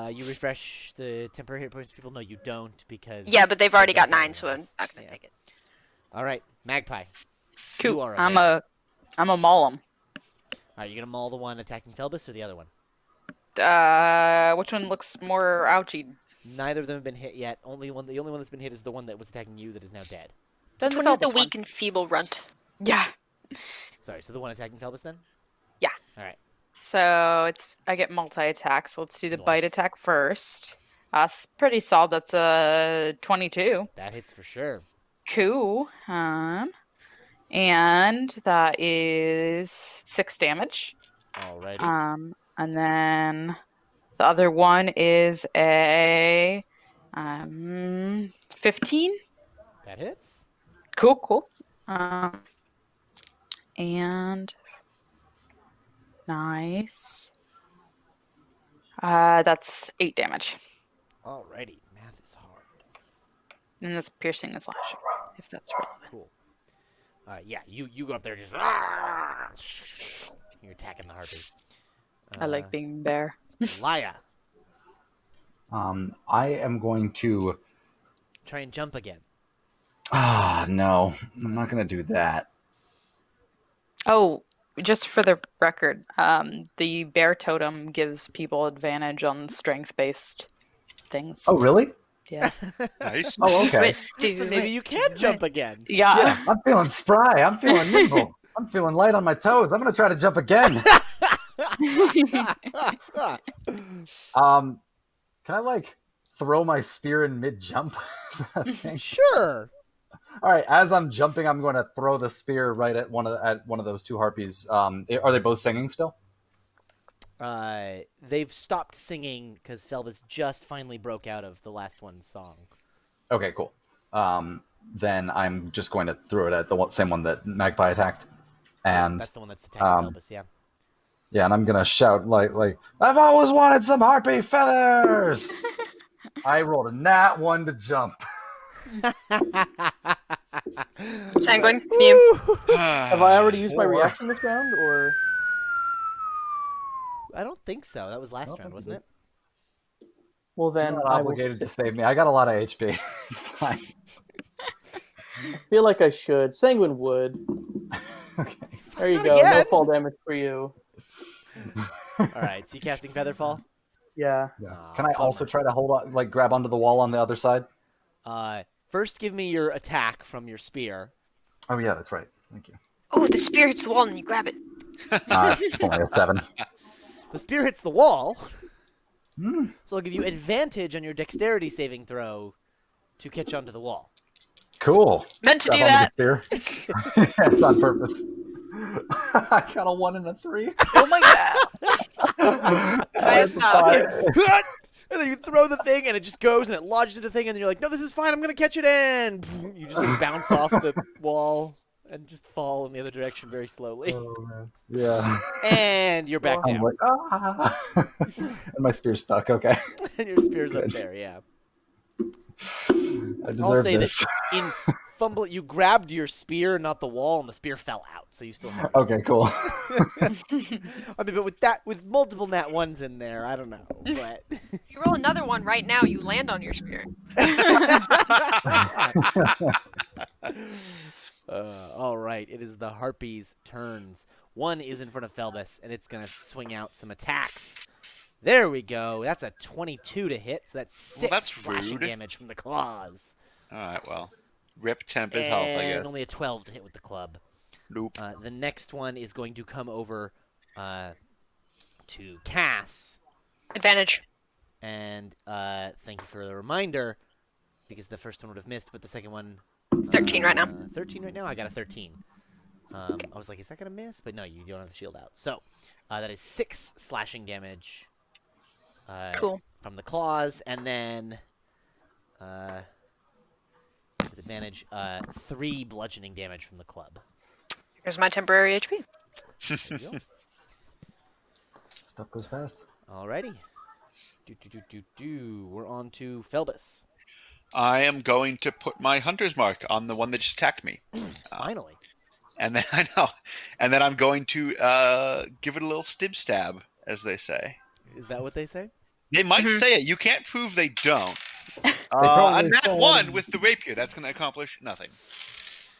You refresh the temporary hit points. People know you don't because. Yeah, but they've already got Magpie 9, so I'm has. not gonna Yeah. take it. All right, Magpie. Cool. You are I'm a maul him. Are you gonna maul the one attacking Felbus or the other one? Which one looks more ouchy? Neither of them have been hit yet. The only one that's been hit is the one that was attacking you that is now dead. Then Which one is the Felbus one. weak and feeble runt? Yeah. Sorry, so the one attacking Felbus then? Yeah. All right. So I get multi-attack. So let's do the bite Nice. attack first. Pretty solid. That's a 22. That hits for sure. Cool. And that is 6 damage. Alrighty. And then the other one is a 15. That hits. Cool. And nice. That's 8 damage. Alrighty. Math is hard. And that's piercing and slashing, if that's relevant. Cool. Yeah, you go up there just. You're attacking the harpy. I like being there. Laya. I am going to. Try and jump again. No, I'm not going to do that. Oh, just for the record, the bear totem gives people advantage on strength-based things. Oh, really? Yeah. Nice. Oh, okay. So maybe you can jump again. Yeah. Yeah, I'm feeling spry. I'm feeling nimble. I'm feeling light on my toes. I'm going to try to jump again. Can I like throw my spear in mid jump? Sure. All right, as I'm jumping, I'm going to throw the spear right at one of those two harpies. Are they both singing still? They've stopped singing because Felbus just finally broke out of the last one's song. Okay, cool. Then I'm just going to throw it at the same one that Magpie attacked, and That's the one that's attacking Felbus, yeah. yeah, and I'm gonna shout like I've always wanted some harpy feathers. I rolled a nat 1 to jump. Sanguine, you. Have I already used my reaction this round, or I don't think so. That was last Nope, round, I wasn't it? well then You're not I will obligated to save me. I got a lot of HP. It's fine. feel like I should. Sanguine would. Okay. There you Not go. again. No fall damage for you. All right, so you casting Featherfall? Yeah. Yeah. Aw, Can I also bummer. try to hold on, like grab onto the wall on the other side? First, give me your attack from your spear. Oh yeah, that's right. Thank you. Oh, the spear hits the wall and you grab it. Only a 7. The spear hits the wall, Hmm. so I'll give you advantage on your dexterity saving throw to catch onto the wall. Cool. Meant to do Grab that. onto the spear. It's on purpose. I got a 1 and a 3. Oh my god. Nice That's job. fine. And then you throw the thing, and it just goes, and it lodges into the thing, and you're like, no, this is fine, I'm going to catch it in. You just like, bounce off the wall and just fall in the other direction very slowly. Oh, man. Yeah. And you're back I'm down. like, ah. And my spear's stuck. Okay. And your spear's up Good. there, yeah. I I'll deserve say this. that in fumble, you grabbed your spear, not the wall, and the spear fell out, so you still have your Okay, cool. I mean, but with multiple nat 1s in there, I don't know, but... If you roll another one right now, you land on your spear. All right. right, it is the Harpies' turns. One is in front of Felbus, and it's going to swing out some attacks. There we go. That's a 22 to hit, so that's 6 that's slashing rude. damage from the claws. All right, well, rip temp is health, I guess. And only a 12 to hit with the club. Nope. The next one is going to come over to Cass. Advantage. And thank you for the reminder, because the first one would have missed, but the second one... 13 right now. 13 right now? I got a 13. I was like, is that going to miss? But no, you don't have the shield out. So, that is 6 slashing damage Cool. from the claws, and then... with advantage, 3 bludgeoning damage from the club. Here's my temporary HP. There you go. Stuff goes fast. Alrighty. We're on to Felbus. I am going to put my hunter's mark on the one that just attacked me. Finally. And then I know. And then I'm going to give it a little stib stab, as they say. Is that what they say? They might say it. You can't prove they don't. probably And that say- one with the rapier, that's going to accomplish nothing.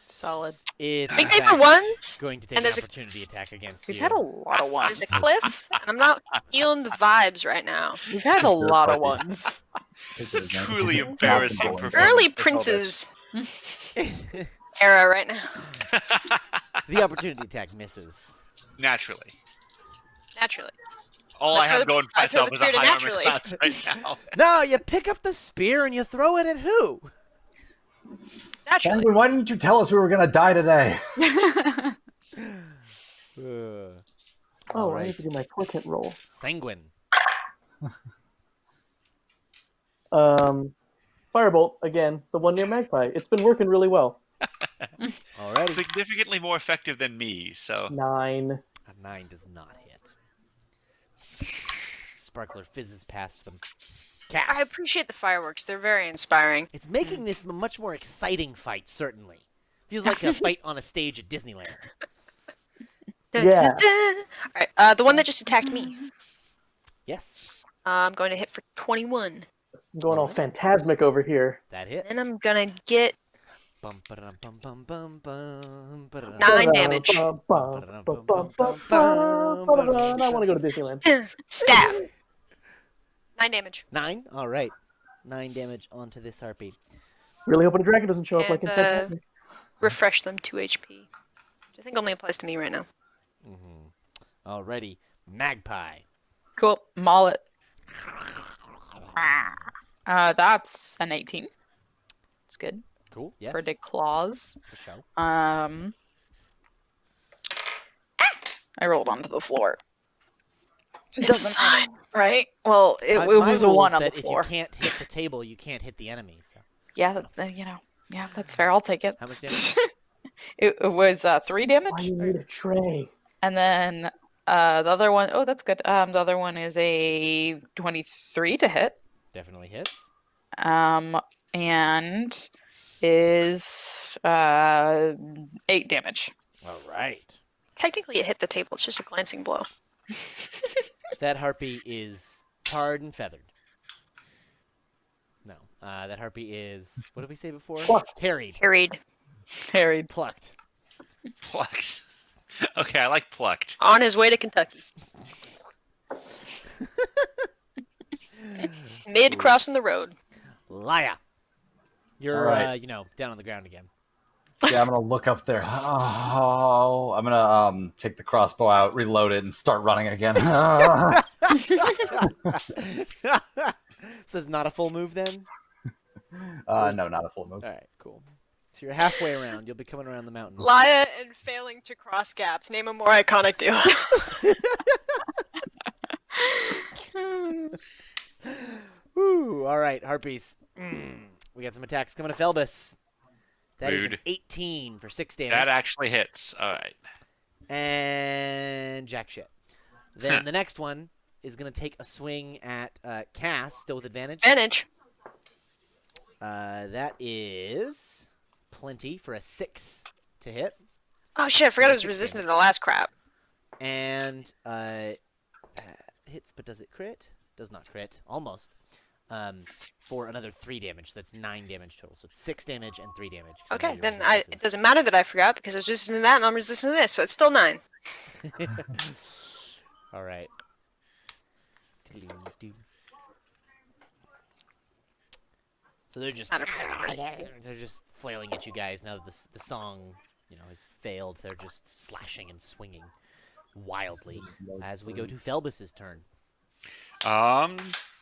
Solid. It's Big in day for fact ones, going to take and an there's a- opportunity attack against We've you. had a lot of ones. There's a cliff, and I'm not feeling the vibes right now. We've had a lot of ones. Truly embarrassing performance. Early for Prince's era right now. The opportunity attack misses. Naturally. Naturally. All I I have throw the- going for I throw myself the is a spear to high armor naturally. class right now. No, you pick up the spear and you throw it at who? Naturally. Sanguine, why didn't you tell us we were gonna die today? Oh, I Alright. need to do my portent roll. Sanguine. Firebolt, again, the one near Magpie. It's been working really well. Alrighty. Significantly more effective than me, so 9. A 9 does not hit. Sparkler fizzes past them. Cass. I appreciate the fireworks. They're very inspiring. It's making this a much more exciting fight, certainly. Feels like a fight on a stage at Disneyland. Dun, Yeah. dun, dun. All right, the one that just attacked me. Yes, I'm going to hit for 21. I'm going all phantasmic over here. that hits. And I'm going to get Bum, ba-dum, bum, bum, bum, bum, ba-da-dum. 9 damage. I want to go to Disneyland. Stab. 9 damage. 9? Alright. 9 damage onto this harpy. Really hoping a dragon doesn't show up like in And, Phantasmic. Refresh them 2 HP. Which I think only applies to me right now. Alrighty. Magpie. Cool. Maul it. That's an 18. It's good Cool. Yes. for the claws. For show. I rolled onto the floor. It's a sign. Right? Well, it My was a rule 1 is on the that floor. if you can't hit the table, you can't hit the enemy. So. Yeah, yeah, that's fair. I'll take it. How much damage? It was 3 Why damage, do you need a tray? and then the other one, oh, that's good. The other one is a 23 to hit, Definitely hits. and is 8 damage. Alright. Technically, it hit the table. It's just a glancing blow. That harpy is tarred and feathered. No. That harpy is... What did we say before? Plucked. Harried. Harried. Harried. Plucked. plucked. Okay, I like plucked. On his way to Kentucky. Mid crossing the road. Liar. You're, Alright. down on the ground again. Yeah, I'm gonna look up there. Oh, I'm gonna take the crossbow out, reload it, and start running again. So it's not a full move then? No, not a full move. Alright, cool. So you're halfway around. You'll be coming around the mountain. Laya and failing to cross gaps. Name a more iconic duo. Woo! Alright, harpies. We got some attacks coming to Felbus. That is an Rude. 18 for 6 damage. That actually hits. All right. And jack shit. Then the next one is going to take a swing at Cass, still with advantage. Advantage. That is plenty for a 6 to hit. Oh shit, I forgot it was resistant to the last crap. And hits, but does it crit? Does not crit. Almost. for another 3 damage. So that's 9 damage total. So 6 damage and 3 damage. 'cause I know Okay, your then it resistances. doesn't matter that I forgot because I was resistant to that and I'm resistant to this, so it's still 9. All right. So they're just flailing at you guys now that the song, has failed. They're just slashing and swinging wildly as we go to Phelbus's turn.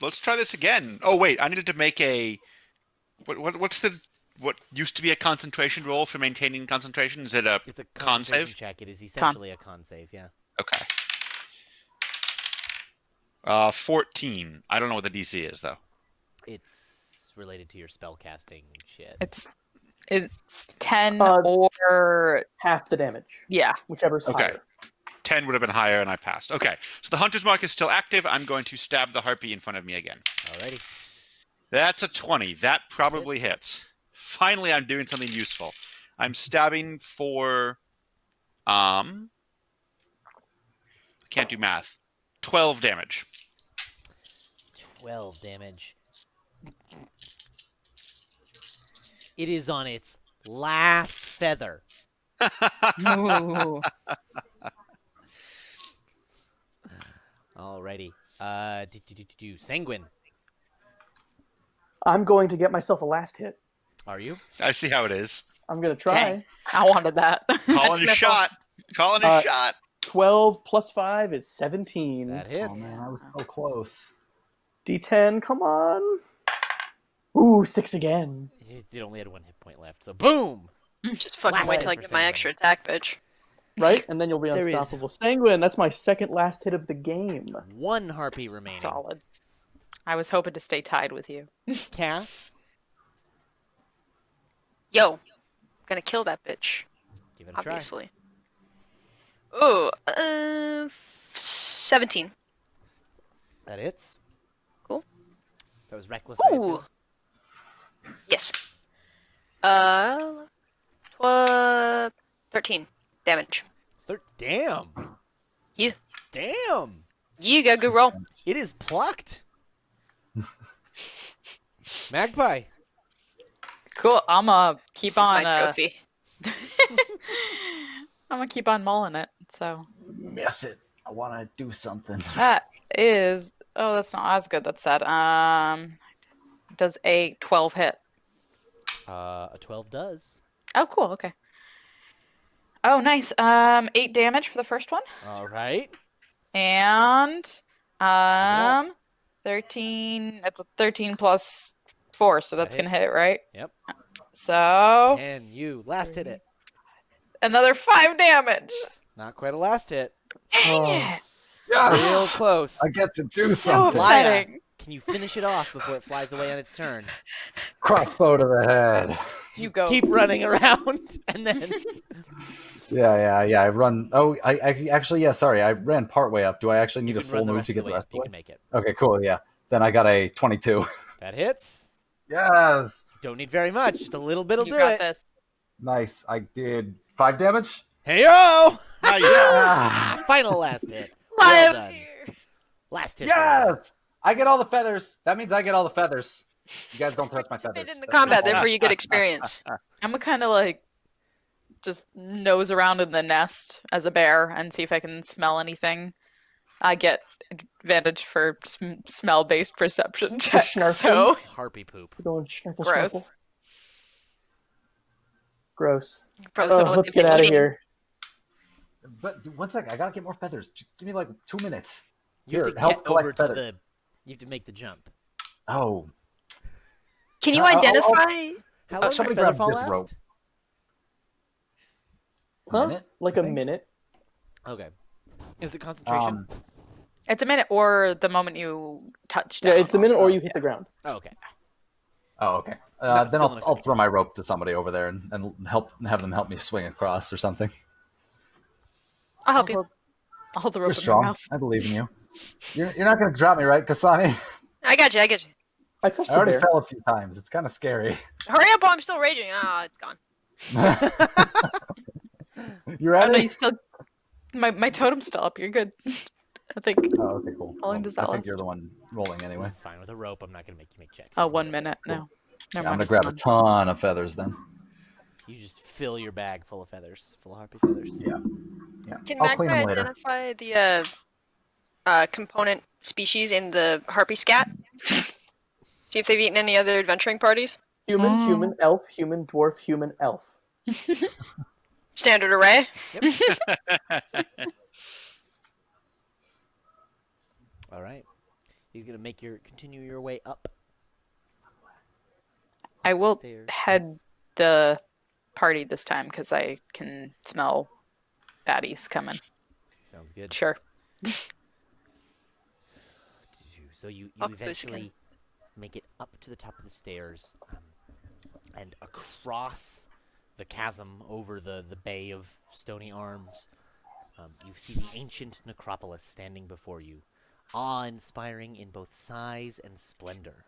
Let's try this again. Oh wait, I needed to make a what used to be a concentration roll for maintaining concentration? Is it a It's a con concentration save? check. It is essentially a con save, yeah. Okay. 14. I don't know what the DC is though. It's related to your spellcasting shit. It's 10 Uh, or Half the damage, yeah. whichever's Okay. higher. 10 would have been higher, and I passed. Okay, so the Hunter's Mark is still active. I'm going to stab the harpy in front of me again. Alrighty. That's a 20. That probably hits. Finally, I'm doing something useful. I'm stabbing for, I can't do math. 12 damage. 12 damage. It is on its last feather. Ooh. Alrighty. Sanguine. I'm going to get myself a last hit. Are you? I see how it is. I'm going to try. Dang. I wanted that. Calling a Missile. shot. Calling a shot. 12 plus 5 is 17. That hits. Oh man, I was so close. D10, come on. Ooh, 6 again. It only had 1 hit point left, so boom! Just fucking Last wait hit till I for get my Sanguine. extra attack, bitch. Right? And then you'll be There is- unstoppable. Sanguine, that's my second last hit of the game. 1 harpy remaining. Solid. I was hoping to stay tied with you. Cass, Yo, gonna kill that bitch. give it a try. Obviously. Ooh, 17. That hits. Cool. That was reckless. I assume. Ooh. Yes. 13 damage. Damn. Yeah. Damn. You got a good roll. It is plucked. Magpie. Cool. I'm gonna keep This is on. my trophy. I'm gonna keep on mulling it. So Miss it. I want to do something. that is. Oh, that's not as good. That's sad. Does a 12 hit? A 12 does. Oh, cool. Okay. Oh, nice. 8 damage for the first one, All right. and up. 13. It's a 13 plus 4, so that's gonna hit it, right? Yep. So And you last hit it. another 5 damage. Not quite a last hit. Dang Oh. it! Real Yes! close. I get to do So something. upsetting. Can you finish it off before it flies away on its turn? Crossbow to the head. You go. Keep running around, and then Yeah. I run. Oh, I actually, yeah. Sorry, I ran part way up. Do I actually need you a can full run the move rest to of get the the way. rest of You the can way? make it. Okay, cool. Yeah. Then I got a 22. That hits. Yes. Don't need very much. Just a little bit'll You do got it. this. Nice. I did 5 damage. Hey-yo! Nice. Yeah. Final last hit. Well Lives done. here. Last hit. for you. Yes. I get all the feathers. That means I get all the feathers. You guys don't touch my feathers. Participate in the That's combat, all. therefore you get experience. I'm gonna kind of like just nose around in the nest as a bear and see if I can smell anything. I get advantage for smell-based perception checks. snarfing? So Harpy poop. We're going schnurple, gross. schnurple. Gross. Probably what Let's they've get been out of eating. here. But dude, one second. I gotta get more feathers. Just give me like 2 minutes. You have Here, to help get collect over to feathers. You have to make the jump. Oh. Can you I'll- identify? How long does somebody grab Featherfall this last? rope. Huh? Minute, Like I a think? minute. Okay. Is it concentration? it's a minute or the moment you touch Yeah, down. it's a minute or Oh, you hit the ground. Oh, okay. Oh, okay. Not Then still I'll enough. throw my rope to somebody over there and have them help me swing across or something. I'll help you. I'll hold the rope You're in your strong. mouth. I believe in you. You're not gonna drop me, right, Kasani? I got you. I get you. I trust I the already bear. fell a few times. It's kind of scary. Hurry up! I'm still raging. Ah, it's gone. You Oh no, ready? you still. My totem's still up. You're good. I think. Oh, okay, cool. How long does that I think last? you're the one. rolling anyway. It's fine with a rope. I'm not gonna make you make checks. Oh, You can 1 roll. minute. No. Yeah, Never I'm mind. gonna it's grab a fine. ton of feathers then. You just fill your bag full of feathers, full of harpy feathers. Yeah. Yeah. Can I'll clean Magma them later. identify the component species in the harpy scat? See if they've eaten any other adventuring parties. Human, human, elf, human, dwarf, human, elf. Standard array. All right. You're gonna continue your way up. I will Stairs. head the party this time because I can smell baddies coming. Sounds good. Sure. So you Octopus eventually again. make it up to the top of the stairs, and across the chasm over the bay of stony arms, you see the ancient Necropolis standing before you, awe-inspiring in both size and splendor.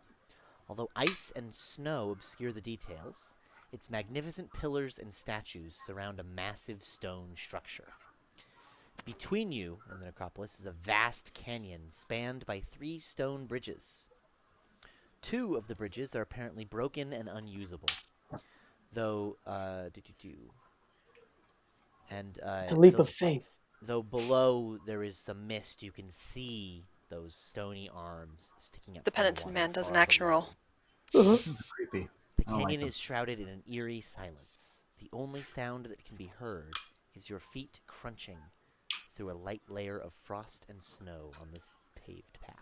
Although ice and snow obscure the details, its magnificent pillars and statues surround a massive stone structure. Between you and the Necropolis is a vast canyon spanned by 3 stone bridges. 2 of the bridges are apparently broken and unusable, though It's a leap of faith. Though below there is some mist, you can see those stony arms sticking up. The from penitent water man does an far action below. roll. Creepy. The I don't like canyon them. is shrouded in an eerie silence. The only sound that can be heard is your feet crunching through a light layer of frost and snow on this paved path.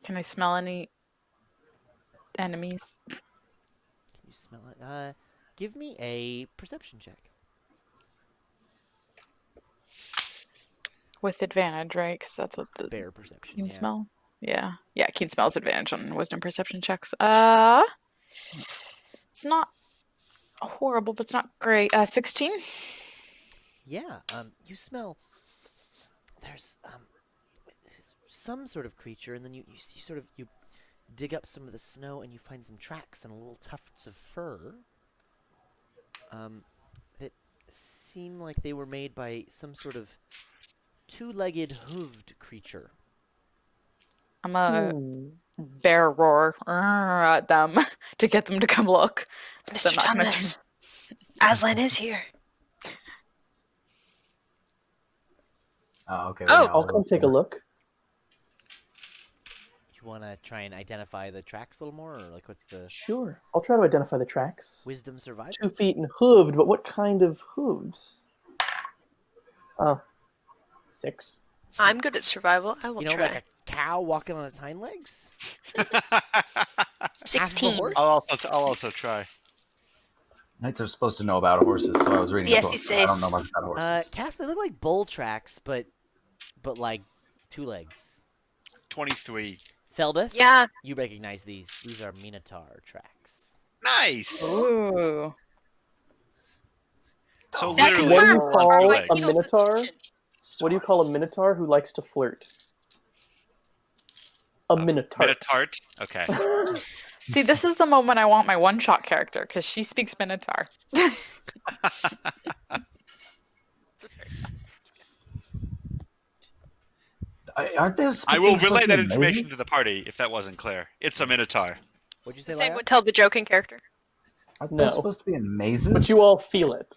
Can I smell any enemies? Can you smell it? Give me a perception check. With advantage, right? Because that's what the Bear perception. keen Yeah. smell. Yeah. Yeah, keen smells advantage on wisdom perception checks. It's not horrible, but it's not great. 16? Yeah. You smell. There's some sort of creature, and then you dig up some of the snow, and you find some tracks and little tufts of fur. That seem like they were made by some sort of 2-legged hooved creature. I'm a bear roar at them to get them to come look. It's So Mr. I'm not gonna Tumnus. Aslan is here. Oh, okay. Oh! yeah, I'll come take a look. You want to try and identify the tracks a little more, or like what's the Sure. I'll try to identify the tracks. wisdom survival? 2 feet and hooved, but what kind of hooves? Oh, 6. I'm good at survival. I will You know, try. like a cow walking on its hind legs. 16. horse? I'll also try. Knights are supposed to know about horses, so I was reading Yes, a book. he But I don't says. know much about horses. Cass, they look like bull tracks, but like 2 legs. 23. Felbus? Yeah. You recognize these. These are Minotaur tracks. Nice. Ooh. So That literally, What do you confirms call our a White Beetle minotaur? suspicion. What do you call a minotaur who likes to flirt? A minotaur. Minotart. Okay. See, this is the moment I want my one-shot character, because she speaks Minotaur. Aren't those? I will things relay supposed to that be information mazes? to the party if that wasn't clear. It's a Minotaur. What'd you The say, same Laya? would tell the joking character. Aren't No. those supposed to be in mazes? But you all feel it.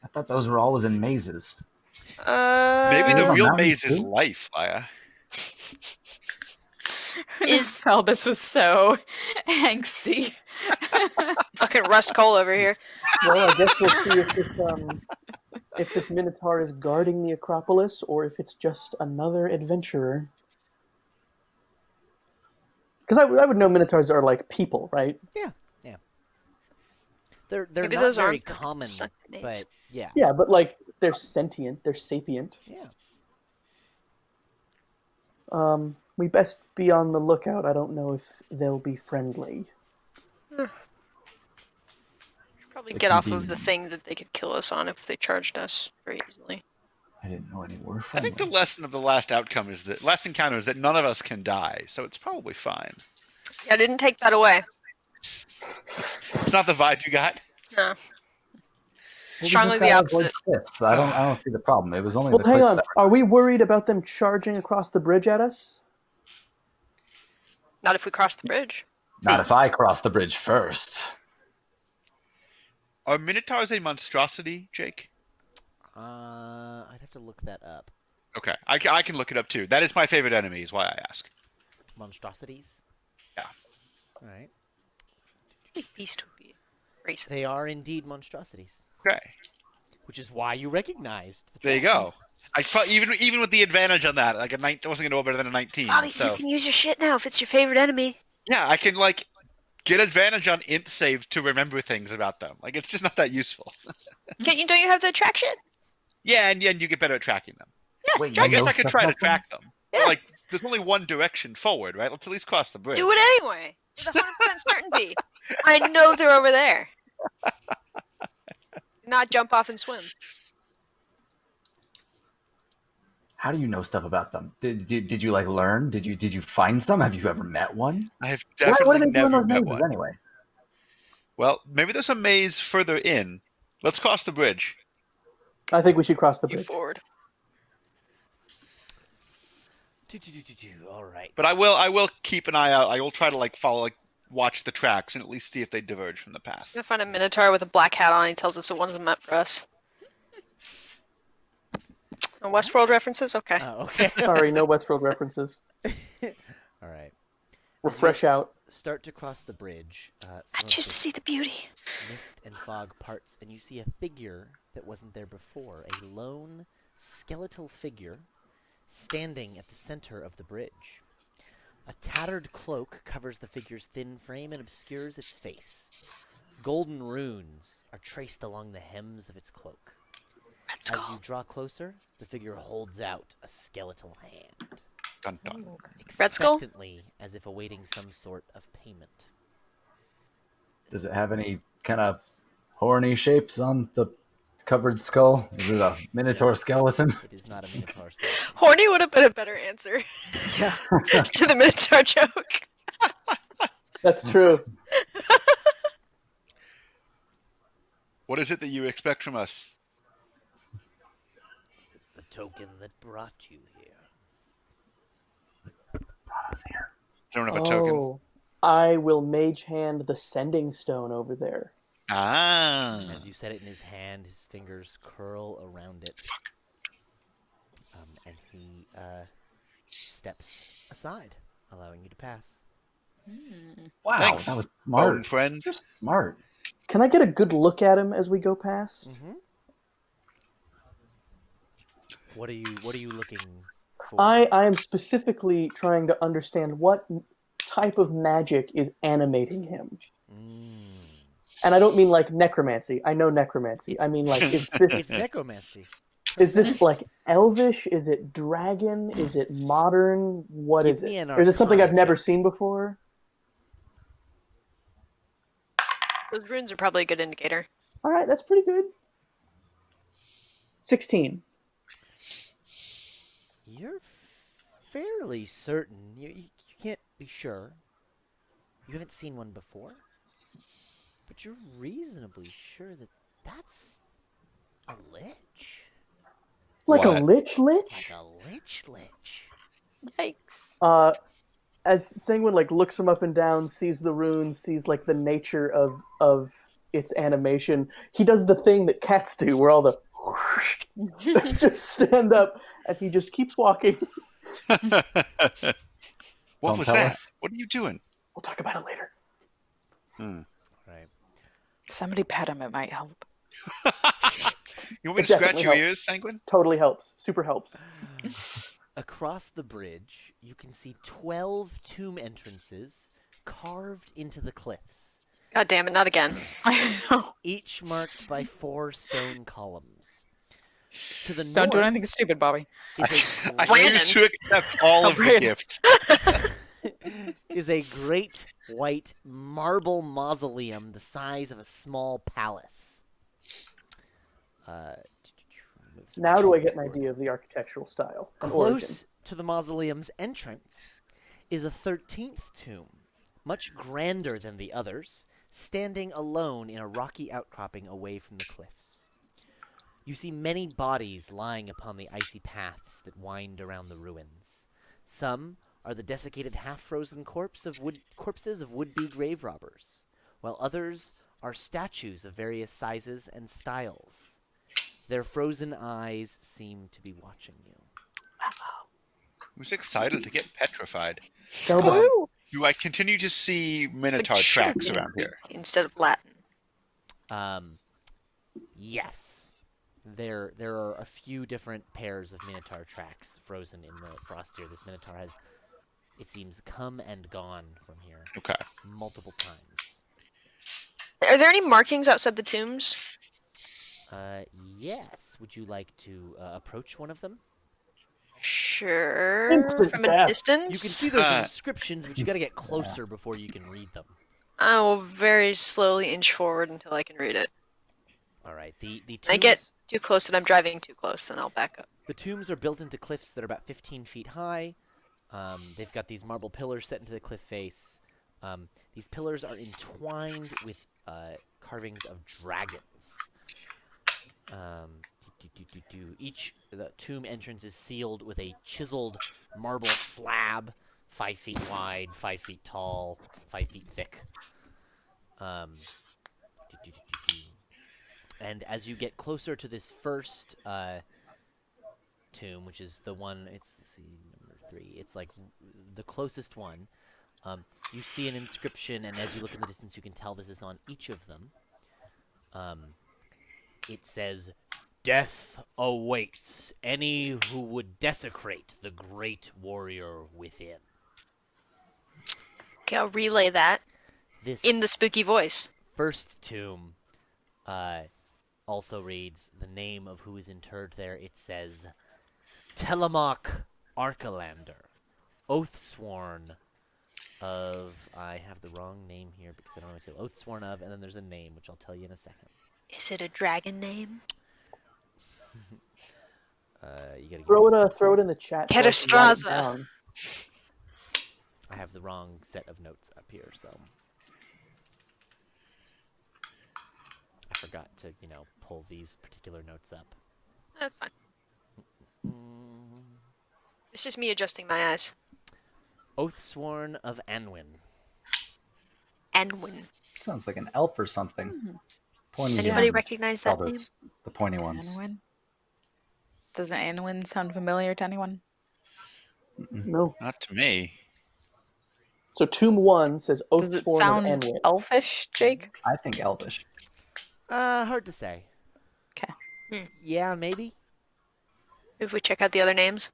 I thought those were always in mazes. Maybe Live the on real mountains maze is too? life, Aya. Is- Felbus was so angsty. Fucking Rust Cole over here. Well, I guess we'll see if this minotaur is guarding the Acropolis or if it's just another adventurer. Because I would know minotaurs are like people, right? They're Maybe not those very aren't common, suck names. but yeah. Yeah, but like they're sentient, they're sapient. Yeah. We best be on the lookout. I don't know if they'll be friendly. Should probably It get can off of be- the thing that they could kill us on if they charged us very easily. I didn't know any were I friendly. think the lesson of the last outcome is that last encounter is that none of us can die, so it's probably fine. Yeah, I didn't take that away. It's not the vibe you got. No. Strongly the opposite. Cliffs. I don't see the problem. It was only Well, the hang cliffs on. that were Are we nice. worried about them charging across the bridge at us? Not if we cross the bridge. Not if I cross the bridge first. Are Minotaurs a monstrosity, Jake? I'd have to look that up. Okay, I can look it up too. That is my favorite enemy, is why I ask. Monstrosities? Yeah. All right. Big beast would be racist. They are indeed monstrosities, Okay, which is why you recognized the there you tracks. go. I thought even with the advantage on that, like I wasn't gonna roll better than a 19. Bobby, So you can use your shit now if it's your favorite enemy. yeah, I can like get advantage on int save to remember things about them. Like it's just not that useful. Don't you have the attraction? Yeah, and you get better at tracking them. Yeah, Wait, I you guess know I could stuff try to about them? track them. But, Yeah. like there's only one direction forward, right? Let's at least cross the bridge. do it anyway. With 100% certainty. I know they're over there. Not jump off and swim. How do you know stuff about them? Did you like learn? Did you find some? Have you ever met one? I have What definitely are they doing never those met mazes one. anyway? Well, maybe there's a maze further in. Let's cross the bridge. I think we should cross the You bridge. forward. All right. But I will keep an eye out. I will try to like follow, like watch the tracks and at least see if they diverge from the path. I'm gonna find a Minotaur with a black hat on. He tells us it wasn't meant for us. Oh, Westworld references? Okay. Okay. Sorry, no Westworld references. All right. We're fresh out. Start to cross the bridge. I Some of just the see the beauty. mist and fog parts, and you see a figure that wasn't there before. A lone skeletal figure standing at the center of the bridge. A tattered cloak covers the figure's thin frame and obscures its face. Golden runes are traced along the hems of its cloak. Let's As go. you draw closer, the figure holds out a skeletal hand, Dun dun. Red Skull? expectantly as if awaiting some sort of payment. Does it have any kind of horny shapes on the covered skull? Is it a minotaur skeleton? It is not a minotaur skeleton. Horny would have been a better answer Yeah, to the Minotaur joke. that's true. What is it that you expect from us? This is the token that brought you here. Don't have a token. Oh, I will mage hand the sending stone over there. Ah. As you set it in his hand, his fingers curl around it. And he steps aside, allowing you to pass. Wow, Thanks, that was Bone smart. friend. You're smart. Can I get a good look at him as we go past? Mm-hmm. What are you looking for? I am specifically trying to understand what type of magic is animating him. And I don't mean like necromancy. I know necromancy. I mean like It's necromancy. is this like elvish? Is it dragon? Is it modern? What Give is me it? an Or is it something I've Arcana never check. seen before? Those runes are probably a good indicator. All right, that's pretty good. 16. You're fairly certain. You can't be sure. You haven't seen one before. But you're reasonably sure that that's a lich. Like What? a lich? Like a lich. Yikes. As Sanguine like looks him up and down, sees the runes, sees like the nature of its animation, he does the thing that cats do, where all the just stand up, and he just keeps walking. What Don't was tell that? us. What are you doing? We'll talk about it later. Right. Somebody pet him, it might help. You want me It to scratch definitely your helps. ears, Sanguine? Totally helps. Super helps. Across the bridge, you can see 12 tomb entrances carved into the cliffs, God damn it, not again. I know. each marked by 4 stone columns. To the Don't do north anything stupid, Bobby. is a I Brandon. refuse to accept all of the Brandon. gifts. is a great white marble mausoleum the size of a small palace. Now do I get an idea of the architectural style and origin? Close to the mausoleum's entrance is a 13th tomb, much grander than the others, standing alone in a rocky outcropping away from the cliffs. You see many bodies lying upon the icy paths that wind around the ruins. Some are the desiccated half-frozen corpses of would-be grave robbers, while others are statues of various sizes and styles. Their frozen eyes seem to be watching you. Who's excited to get petrified? Nobody. Woo! Do I continue to see Minotaur It should have tracks been around here? instead of Latin. Yes. There are a few different pairs of Minotaur tracks frozen in the frost here. This Minotaur has, it seems, come and gone from here Okay. multiple times. Are there any markings outside the tombs? Yes. Would you like to approach one of them? Sure. Instant From death. a distance? You can see those Uh, inscriptions, but you gotta get closer before you can read them. I will very slowly inch forward until I can read it. All right. The tombs, I get too close and I'm driving too close, then I'll back up. the tombs are built into cliffs that are about 15 feet high. They've got these marble pillars set into the cliff face. These pillars are entwined with carvings of dragons. The tomb entrance is sealed with a chiseled marble slab, 5 feet wide, 5 feet tall, 5 feet thick. And as you get closer to this first tomb, which is the one, let's see, number 3. It's like the closest one. You see an inscription, and as you look in the distance, you can tell this is on each of them. It says, "Death awaits any who would desecrate the great warrior within." Okay, I'll relay that This in the spooky voice. first tomb also reads the name of who is interred there. It says, Telemach Archelander, oath-sworn of... I have the wrong name here because I don't know what to say. Oath-sworn of, and then there's a name, which I'll tell you in a second. Is it a dragon name? You gotta Throw it in the chat. so I can write it Catastraza. down. I have the wrong set of notes up here, so... I forgot to, pull these particular notes up. That's fine. It's just me adjusting my eyes. Oath-sworn of Anwin. Anwin. Sounds like an elf or something. Pointy Anybody ends. recognize that name? Brothers, the pointy ones. Anwin? Does Anwin sound familiar to anyone? No. Not to me. So Tomb 1 says Does it Oathsworn sound of Enwin. elfish, Jake? I think elvish. Hard to say. Okay. Yeah, maybe. If we check out the other names.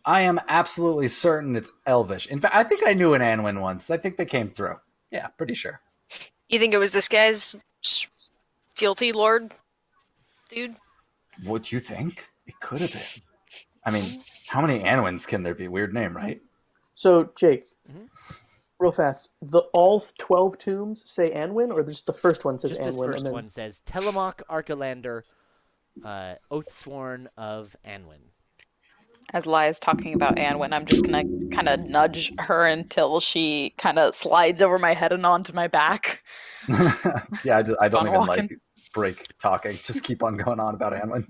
I am absolutely certain it's elvish. In fact, I think I knew an Anwin once. I think they came through. Yeah, pretty sure. You think it was this guy's fealty lord dude? What you think? It could have been. I mean, how many Anwins can there be? Weird name, right? So, Jake, Mhm. real fast. All 12 tombs say Anwin, or just the first one says Just Anwin? this first and then... one says Telemach Archelander, oath-sworn of Anwin. As Lia's talking about Anwin, I'm just gonna kind of nudge her until she kind of slides over my head and onto my back. Yeah, I don't On even walking. like break talking. Just keep on going on about Anwin.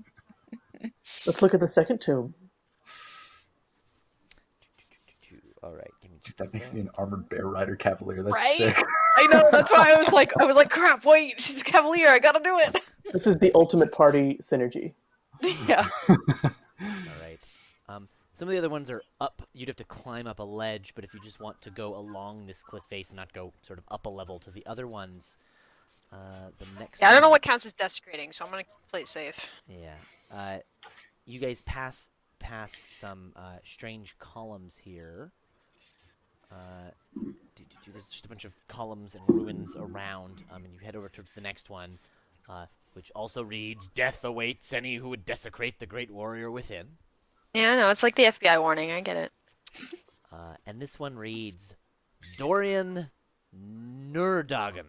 Let's look at the second tomb. All right, give me just That a makes sec. me an armored bear rider cavalier. That's Right? sick. I know. That's why I was like, crap. Wait, she's a cavalier. I gotta do it. This is the ultimate party synergy. Yeah. All right. Some of the other ones are up. You'd have to climb up a ledge, but if you just want to go along this cliff face and not go sort of up a level to the other ones, the next. Yeah, I don't know one- what counts as desecrating, so I'm gonna play it safe. Yeah. You guys pass past some strange columns here. There's just a bunch of columns and ruins around, and you head over towards the next one, which also reads, "Death awaits any who would desecrate the great warrior within." Yeah, I know. It's like the FBI warning. I get it. And this one reads, "Dorian Nurdagen."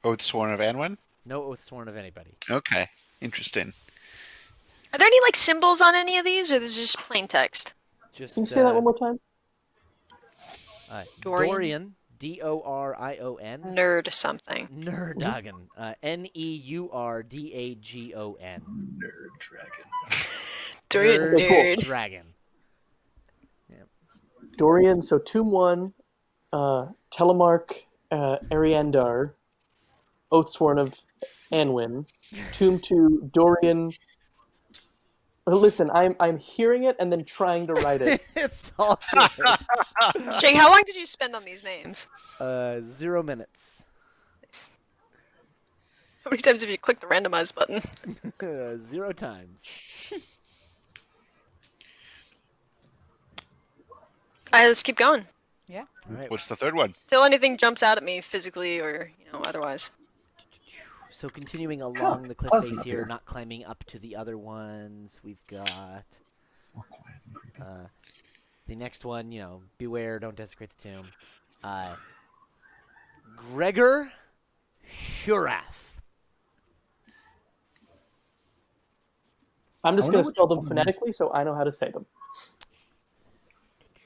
Oath-sworn of Anwin? No oath sworn of anybody. Okay. Interesting. Are there any like symbols on any of these, or this is just plain text? Just Can you say that one more time? Dorian? Dorian, Dorion. Nerd something. Nerdagon. Neurdagon. Nerd dragon. Dorian Okay, cool. nerd. Dragon. Dorian, so Tomb 1, Telemark, Ariandar, Oathsworn of Anwin. Tomb 2, Dorian. Listen, I'm hearing it and then trying to write it. It's all good. Jake, how long did you spend on these names? 0 minutes. Nice. How many times have you clicked the randomize button? 0 times. Alright, let's keep going. All right. What's the third one? Till anything jumps out at me physically or otherwise. So continuing along the cliff pleasant face up here, here. not climbing up to the other ones, we've got All quiet and creepy. the next one. Beware, don't desecrate the tomb. Gregor Hurath. I'm just I going wonder to spell which them one phonetically so I know how to say them.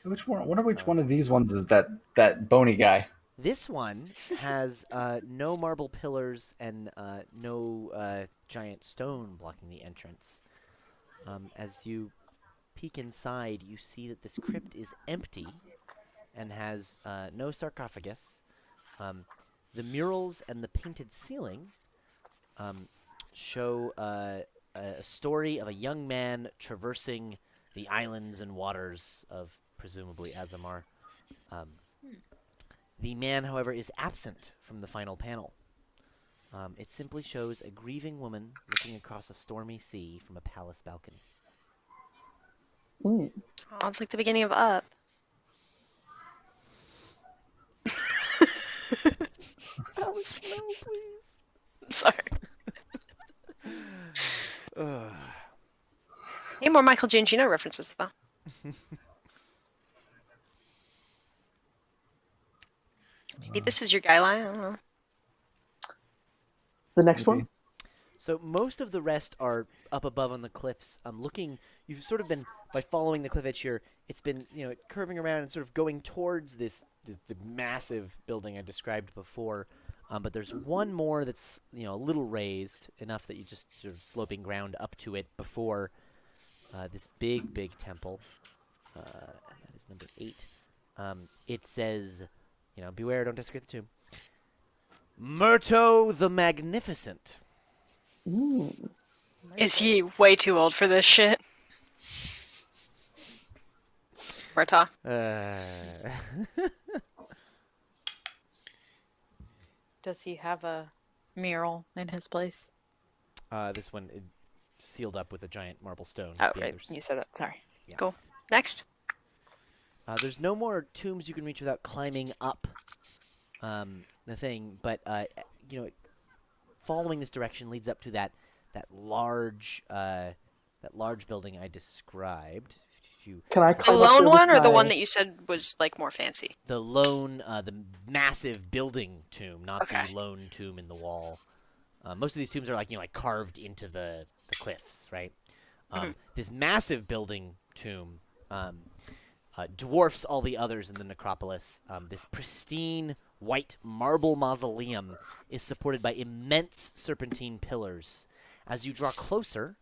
Which one? I wonder which one of these ones is that bony guy. This one has no marble pillars and no giant stone blocking the entrance. As you peek inside, you see that this crypt is empty and has no sarcophagus. The murals and the painted ceiling show a story of a young man traversing the islands and waters of presumably Azamar. The man, however, is absent from the final panel. It simply shows a grieving woman looking across a stormy sea from a palace balcony. Mm. Oh, it's like the beginning of Up. Alice, no, please. I'm sorry. Hey, more Michael Giangino references, though. Maybe this is your guy line. I don't know. The next Maybe. one? So most of the rest are up above on the cliffs. You've sort of been, by following the cliff edge here, it's been, curving around and sort of going towards the massive building I described before. But there's one more that's, a little raised, enough that you just sort of sloping ground up to it before this big, big temple. And that is number 8. It says, beware, don't desecrate the tomb. Murto the Magnificent. Mm. Is he way too old for this shit? Murtaugh. Does he have a mural in his place? This one sealed up with a giant marble stone. Oh, The right. others- You said that. Sorry. Cool. Next. There's no more tombs you can reach without climbing up the thing, but following this direction leads up to that large building I described. Can I The climb up there lone with one or the my- one that you said was like more fancy? The massive building tomb, not Okay. the lone tomb in the wall. Most of these tombs are like carved into the cliffs, right? This massive building tomb dwarfs all the others in the necropolis. This pristine white marble mausoleum is supported by immense serpentine pillars. As you draw closer,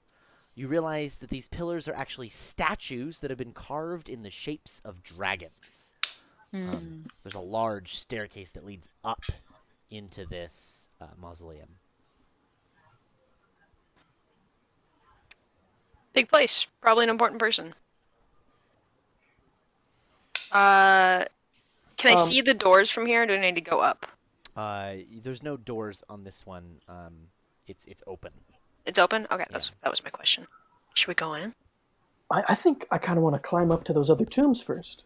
you realize that these pillars are actually statues that have been carved in the shapes of dragons. There's a large staircase that leads up into this mausoleum. Big place. Probably an important person. Can I see the doors from here, or do I need to go up? There's no doors on this one. It's open. It's open? Okay, that was my question. Should we go in? I think I kind of want to climb up to those other tombs first.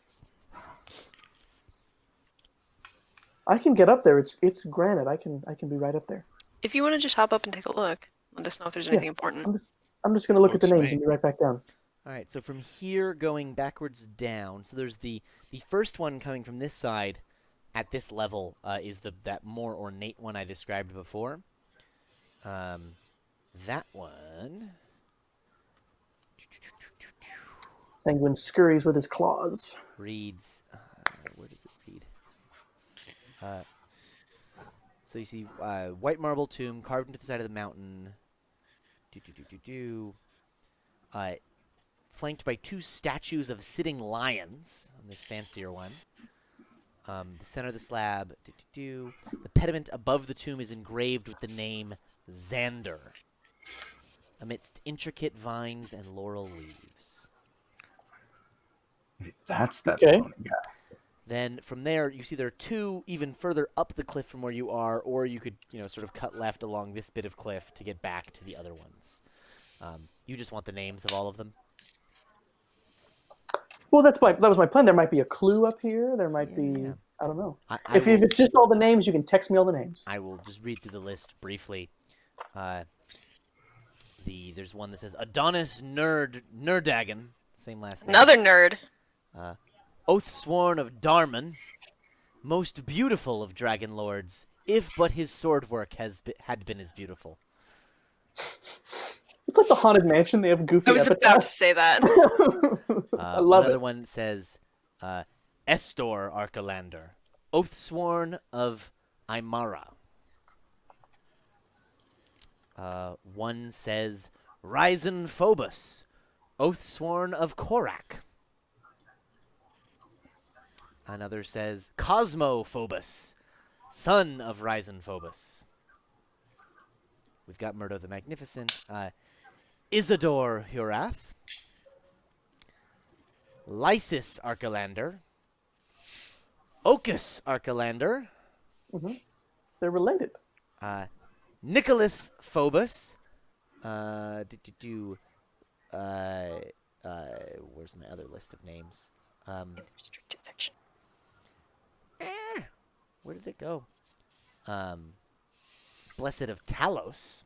I can get up there. It's granite. I can be right up there. If you want to just hop up and take a look, let us know if there's anything important. I'm just going to look at the Works for names me. and be right back down. All right, so from here going backwards down, so there's the first one coming from this side at this level is that more ornate one I described before. That one Sanguine scurries with his claws. reads, where does it read? So you see white marble tomb carved into the side of the mountain. Flanked by 2 statues of sitting lions on this fancier one. The center of the slab. The pediment above the tomb is engraved with the name Xander, amidst intricate vines and laurel leaves. That's that Okay. bony guy. Then from there, you see there are 2 even further up the cliff from where you are, or you could, sort of cut left along this bit of cliff to get back to the other ones. You just want the names of all of them? Well, that was my plan. There might be a clue up here. There might be. Yeah. I don't know. If it's just all the names, you can text me all the names. I will just read through the list briefly. There's one that says Adonis Nerdagon, same last name. Another nerd. Oathsworn of Darman, most beautiful of Dragonlords, if but his sword work had been as beautiful. It's like the Haunted Mansion. They have goofy I was about to epitaphs. say that. I love Another it. one says Estor Archelander, Oathsworn of Aymara. One says Ryzen Phobos, Oathsworn of Korak. Another says Cosmo Phobos, son of Ryzen Phobos. We've got Murdo the Magnificent, Isidore Hurath, Lysis Archelander, Ocus Archelander, They're related. Nicholas Phobos, where's my other list of names? Restricted section. Where did it go? Blessed of Talos.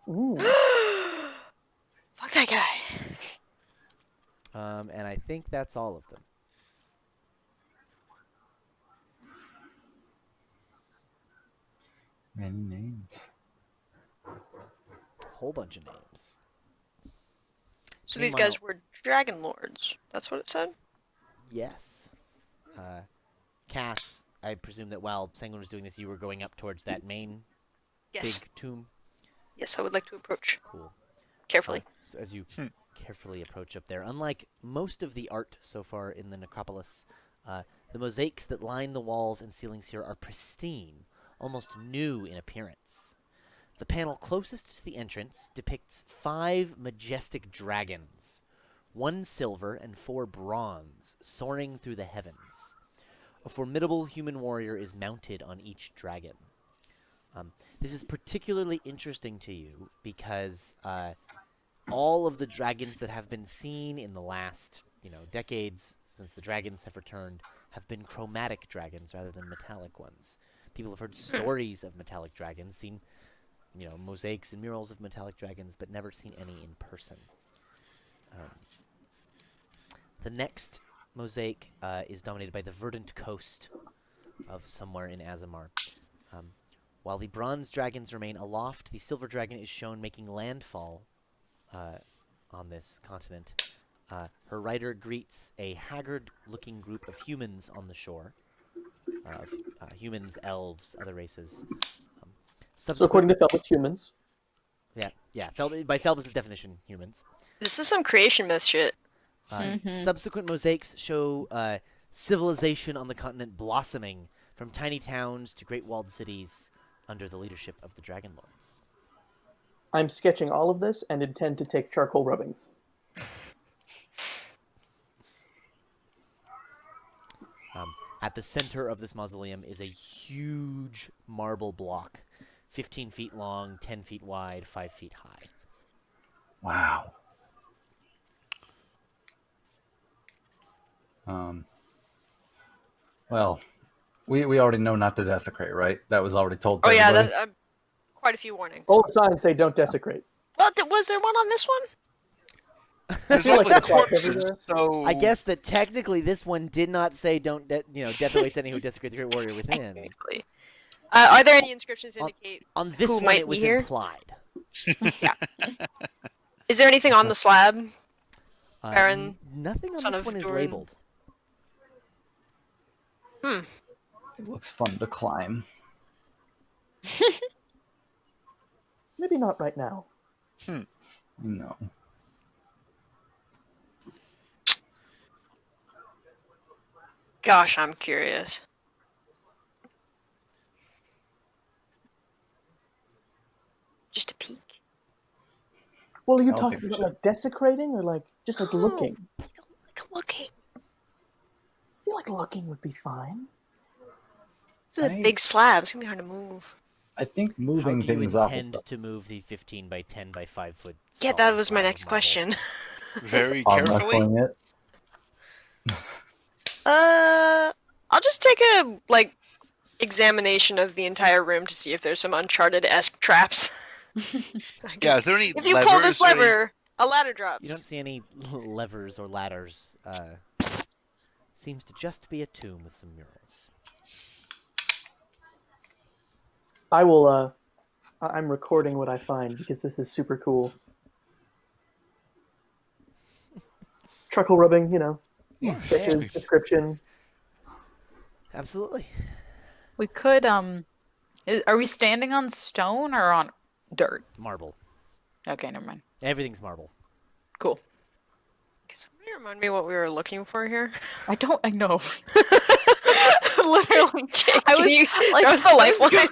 Ooh. Fuck that guy. And I think that's all of them. Many names. Whole bunch of names. So these Meanwhile- guys were Dragonlords. That's what it said? Yes. Cass, I presume that while Sanguine was doing this, you were going up towards that main Yes. big tomb. Yes, I would like to approach Cool. carefully. So as you carefully approach up there, unlike most of the art so far in the Necropolis, the mosaics that line the walls and ceilings here are pristine, almost new in appearance. The panel closest to the entrance depicts 5 majestic dragons, 1 silver and 4 bronze, soaring through the heavens. A formidable human warrior is mounted on each dragon. This is particularly interesting to you because all of the dragons that have been seen in the last, decades since the dragons have returned have been chromatic dragons rather than metallic ones. People have heard stories of metallic dragons, seen, mosaics and murals of metallic dragons, but never seen any in person. The next mosaic is dominated by the verdant coast of somewhere in Azamar. While the bronze dragons remain aloft, the silver dragon is shown making landfall on this continent. Her rider greets a haggard-looking group of humans on the shore. Humans, elves, other races. So according to Felix, humans. Yeah. By Felbus' definition, humans. This is some creation myth shit. Subsequent mosaics show civilization on the continent blossoming, from tiny towns to great walled cities under the leadership of the Dragonlords. I'm sketching all of this and intend to take charcoal rubbings. At the center of this mausoleum is a huge marble block, 15 feet long, 10 feet wide, 5 feet high. Wow. Well, we already know not to desecrate, right? That was already told to Oh yeah, everybody. quite a few warnings. Old signs say don't desecrate. Well, was there one on this one? There's feel like only that's locked corpses, everywhere. so I guess that technically this one did not say don't, death awaits any who desecrate the great warrior within. Technically. Are there any inscriptions indicate? On this Who one, might it was be here? implied. Is there anything on the slab? Baron, Nothing on son this of one is Durin. labeled. It looks fun to climb. Maybe not right now. No. Gosh, I'm curious. Just a peek. Well, are you I don't talking think we about should. like desecrating or like just like looking? Like looking. I feel like looking would be fine. This is a big slab. It's gonna be hard to move. I think How moving do you things up is intend stuff. to move the 15 by 10 by 5 foot? Yeah, that solid was my slab of next marble? question. Very Arm carefully. wrestling it. I'll just take a examination of the entire room to see if there's some Uncharted-esque traps. Yeah, is there any If you pull this levers or any- lever, a ladder drops. You don't see any levers or ladders. Seems to just be a tomb with some murals. I will. I'm recording what I find because this is super cool. Chuckle rubbing, sketches, description. Absolutely. We could are we standing on stone or on dirt? Marble. Okay, never mind. Everything's marble. Cool. Can somebody remind me what we were looking for here? I know. Literally. I was that was the lifeline.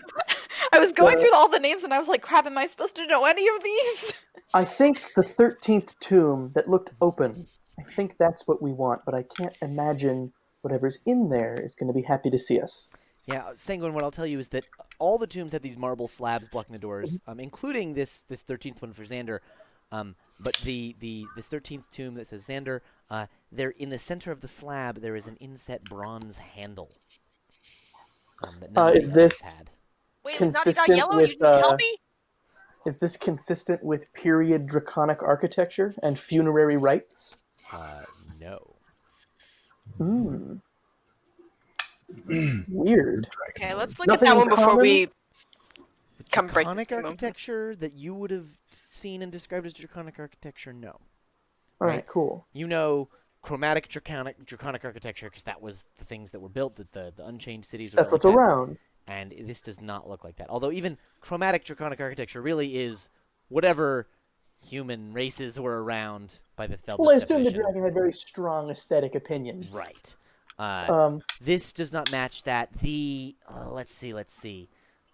I was going through all the names and I was like, crap, am I supposed to know any of these? I think the 13th tomb that looked open. I think that's what we want, but I can't imagine whatever's in there is going to be happy to see us. Yeah, Sanguine, what I'll tell you is that all the tombs have these marble slabs blocking the doors, including this 13th one for Xander. But this 13th tomb that says Xander, there in the center of the slab there is an inset bronze handle. That none of Is the others this had. Wait, it was Naughty Dog consistent Yellow? with, You didn't tell me? Is this consistent with period draconic architecture and funerary rites? No. Weird. Okay, let's look Nothing at that one in before common? we come break Draconic this tomb open. architecture that you would have seen and described as draconic architecture, no. All Right. right, cool. You know chromatic draconic architecture because that was the things that were built, that the Unchained cities were That's built what's like that. around. And this does not look like that. Although even chromatic draconic architecture really is whatever human races were around by the Thelbus Well, I assume the definition. dragon had very strong aesthetic opinions. Right. This does not match that. Let's see.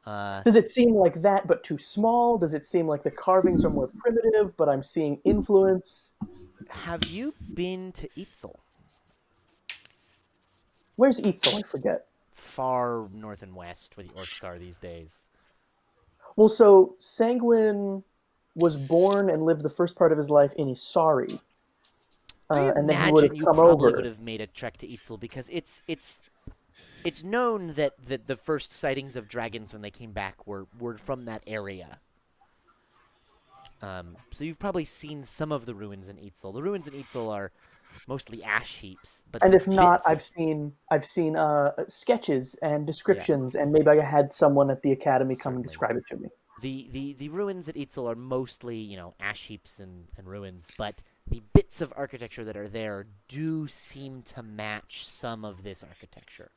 Does it seem like that, but too small? Does it seem like the carvings are more primitive, but I'm seeing influence? Have you been to Itzel? Where's Itzel? I forget. Far north and west, where the orcs are these days. Well, so Sanguine was born and lived the first part of his life in Isari. I and then he would have imagine you come probably over. would have made a trek to Itzel because it's known that the first sightings of dragons when they came back were from that area. So you've probably seen some of the ruins in Itzel. The ruins in Itzel are mostly ash heaps, but And the if not, bits- I've seen sketches and descriptions, and maybe I had someone at the academy come and Certainly. describe it to me. The ruins at Itzel are mostly, ash heaps and ruins, but the bits of architecture that are there do seem to match some of this architecture.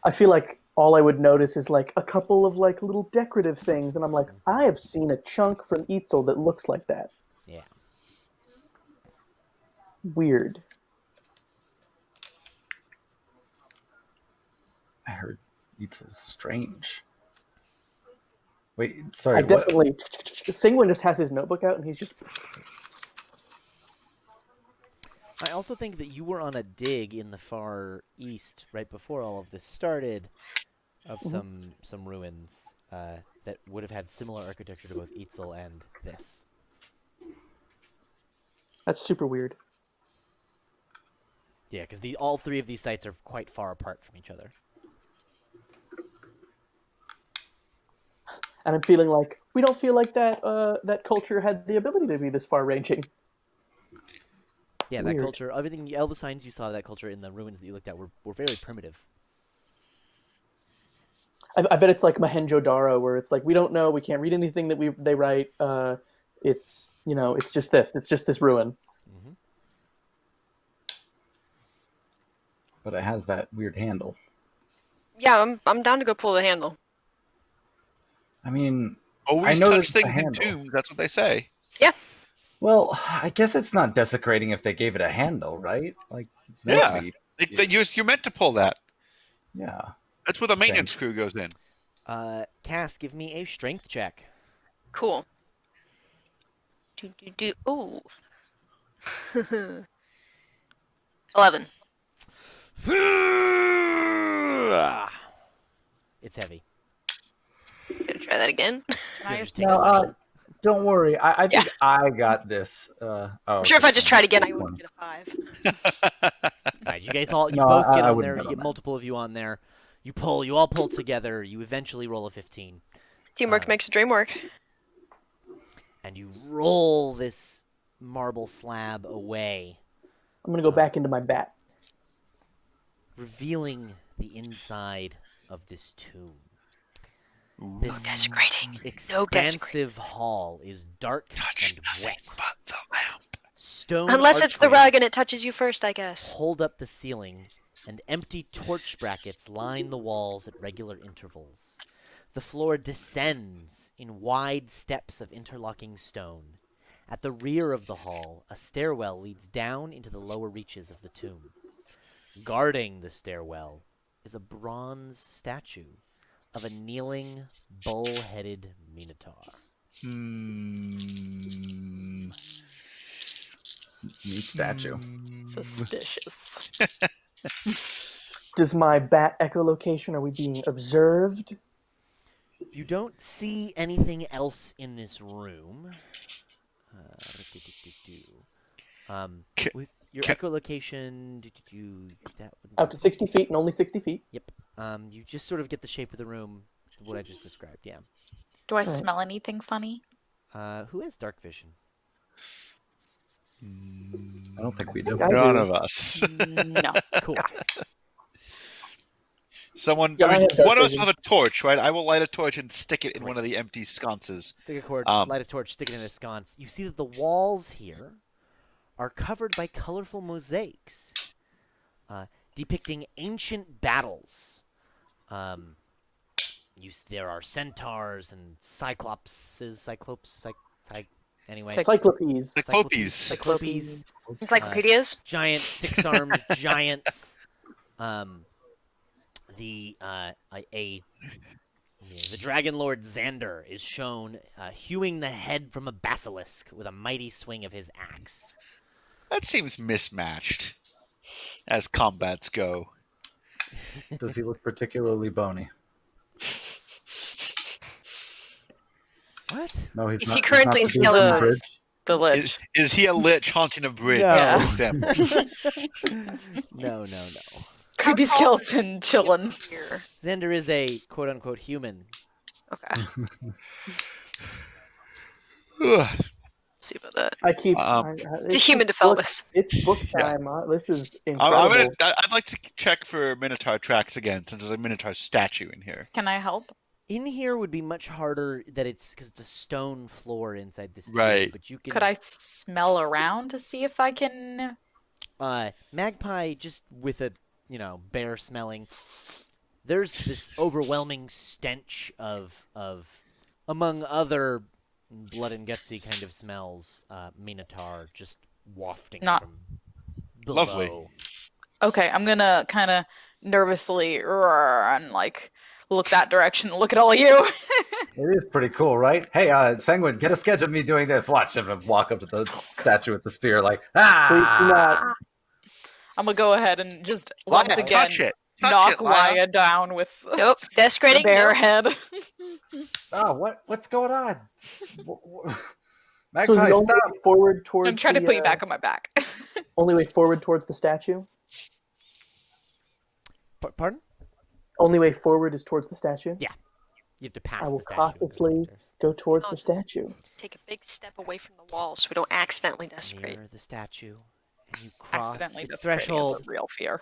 I feel like all I would notice is like a couple of like little decorative things, and I'm like, I have seen a chunk from Itzel that looks like that. Yeah. Weird. I heard Itzel's strange. Wait, sorry. I what? definitely. Singwin just has his notebook out, and he's just. I also think that you were on a dig in the far east right before all of this started of some ruins that would have had similar architecture to both Itzel and this. That's super weird. Yeah, because all three of these sites are quite far apart from each other. And I'm feeling like we don't feel like that that culture had the ability to be this far-ranging. Yeah, Weird. that culture, everything, all the signs you saw of that culture in the ruins that you looked at were very primitive. I bet it's like Mohenjo-Daro, where it's like we don't know, we can't read anything that they write. It's it's just this ruin. Mm-hmm. But it has that weird handle. Yeah, I'm down to go pull the handle. I mean, Always I know touch there's the things in handle. tombs. That's what they say. Well, I guess it's not desecrating if they gave it a handle, right? Like it's meant Yeah. to be. You're meant to pull that. Yeah. That's where the maintenance crew goes in. Cass, give me a strength check. Cool. Ooh. 11. It's heavy. Gonna try that again. Can I just Take No, a second. don't worry. I think I got this. I'm sure if I just tried again, I would get a 5. Alright, you guys you No, both get I on wouldn't there, bet you on get that. multiple of you on there. You all pull together, you eventually roll a 15. Teamwork makes the dream work. And you roll this marble slab away, I'm gonna go back into my bat. revealing the inside of this tomb. This Desecrating. No desecrating. expansive hall is dark Touch and nothing wet. but the lamp. Stone Unless it's the archways rug and it touches you first, I guess. hold up the ceiling, and empty torch brackets line the walls at regular intervals. The floor descends in wide steps of interlocking stone. At the rear of the hall, a stairwell leads down into the lower reaches of the tomb. Guarding the stairwell is a bronze statue of a kneeling, bull-headed minotaur. Neat statue. Suspicious. Does my bat echolocation? Are we being observed? You don't see anything else in this room. With your echolocation, that would Out to 60 feet and only 60 feet. Yep. You just sort of get the shape of the room, what I just described. Yeah. Do I Right. smell anything funny? Who has dark vision? I don't think we do. I None do. of us. No. Cool. Someone. Yeah, I I mean, have dark one of us vision. have a torch, right? I will light a torch and stick it in one of the empty sconces. Stick a cord, Um, light a torch, stick it in a sconce. You see that the walls here are covered by colorful mosaics depicting ancient battles. There are centaurs and anyway. Cyclopes. Cyclopes. Encyclopedias. Giant six-armed giants. The Dragonlord Xander is shown hewing the head from a basilisk with a mighty swing of his axe. That seems mismatched, as combats go. Does he look particularly bony? What? No, he's Is not. he he's currently not the dude from the skeletonized? bridge. The lich. Is he a lich haunting a bridge, No. for example? No. Creepy skeleton chilling. Here. Xander is a quote-unquote human. Okay. Ugh. See about that. I keep. It's a human to fill this. It's book Yeah. time. This is incredible. I'd like to check for Minotaur tracks again, since there's a Minotaur statue in here. Can I help? In here would be much harder because it's a stone floor inside this tomb, Right. but you can. Could I smell around to see if I can? Magpie, just with a bear smelling. There's this overwhelming stench of among other blood and gutsy kind of smells. Minotaur just wafting Not- from below. Lovely. Okay, I'm gonna kind of nervously and look that direction. And look at all of you. It is pretty cool, right? Hey, Sanguine, get a sketch of me doing this. Watch him walk up to the statue with the spear, like, Please do not. I'm gonna go ahead and just Lyle, once again touch it. Touch knock it, Lyle. Laya down with Nope. the Desecrating. bare Nope. head. oh, what's going on? So is Magpie, the only stop. way forward towards I'm trying to the, put you back on my back. Only way forward towards the statue. Pardon? Only way forward is towards the statue. Yeah. You have to pass I will the statue. and go cautiously downstairs. go towards the Awesome. statue. Take a big step away from the wall so we don't accidentally desecrate. Near the statue, and you cross Accidentally, its that's threshold. threshold. A real fear.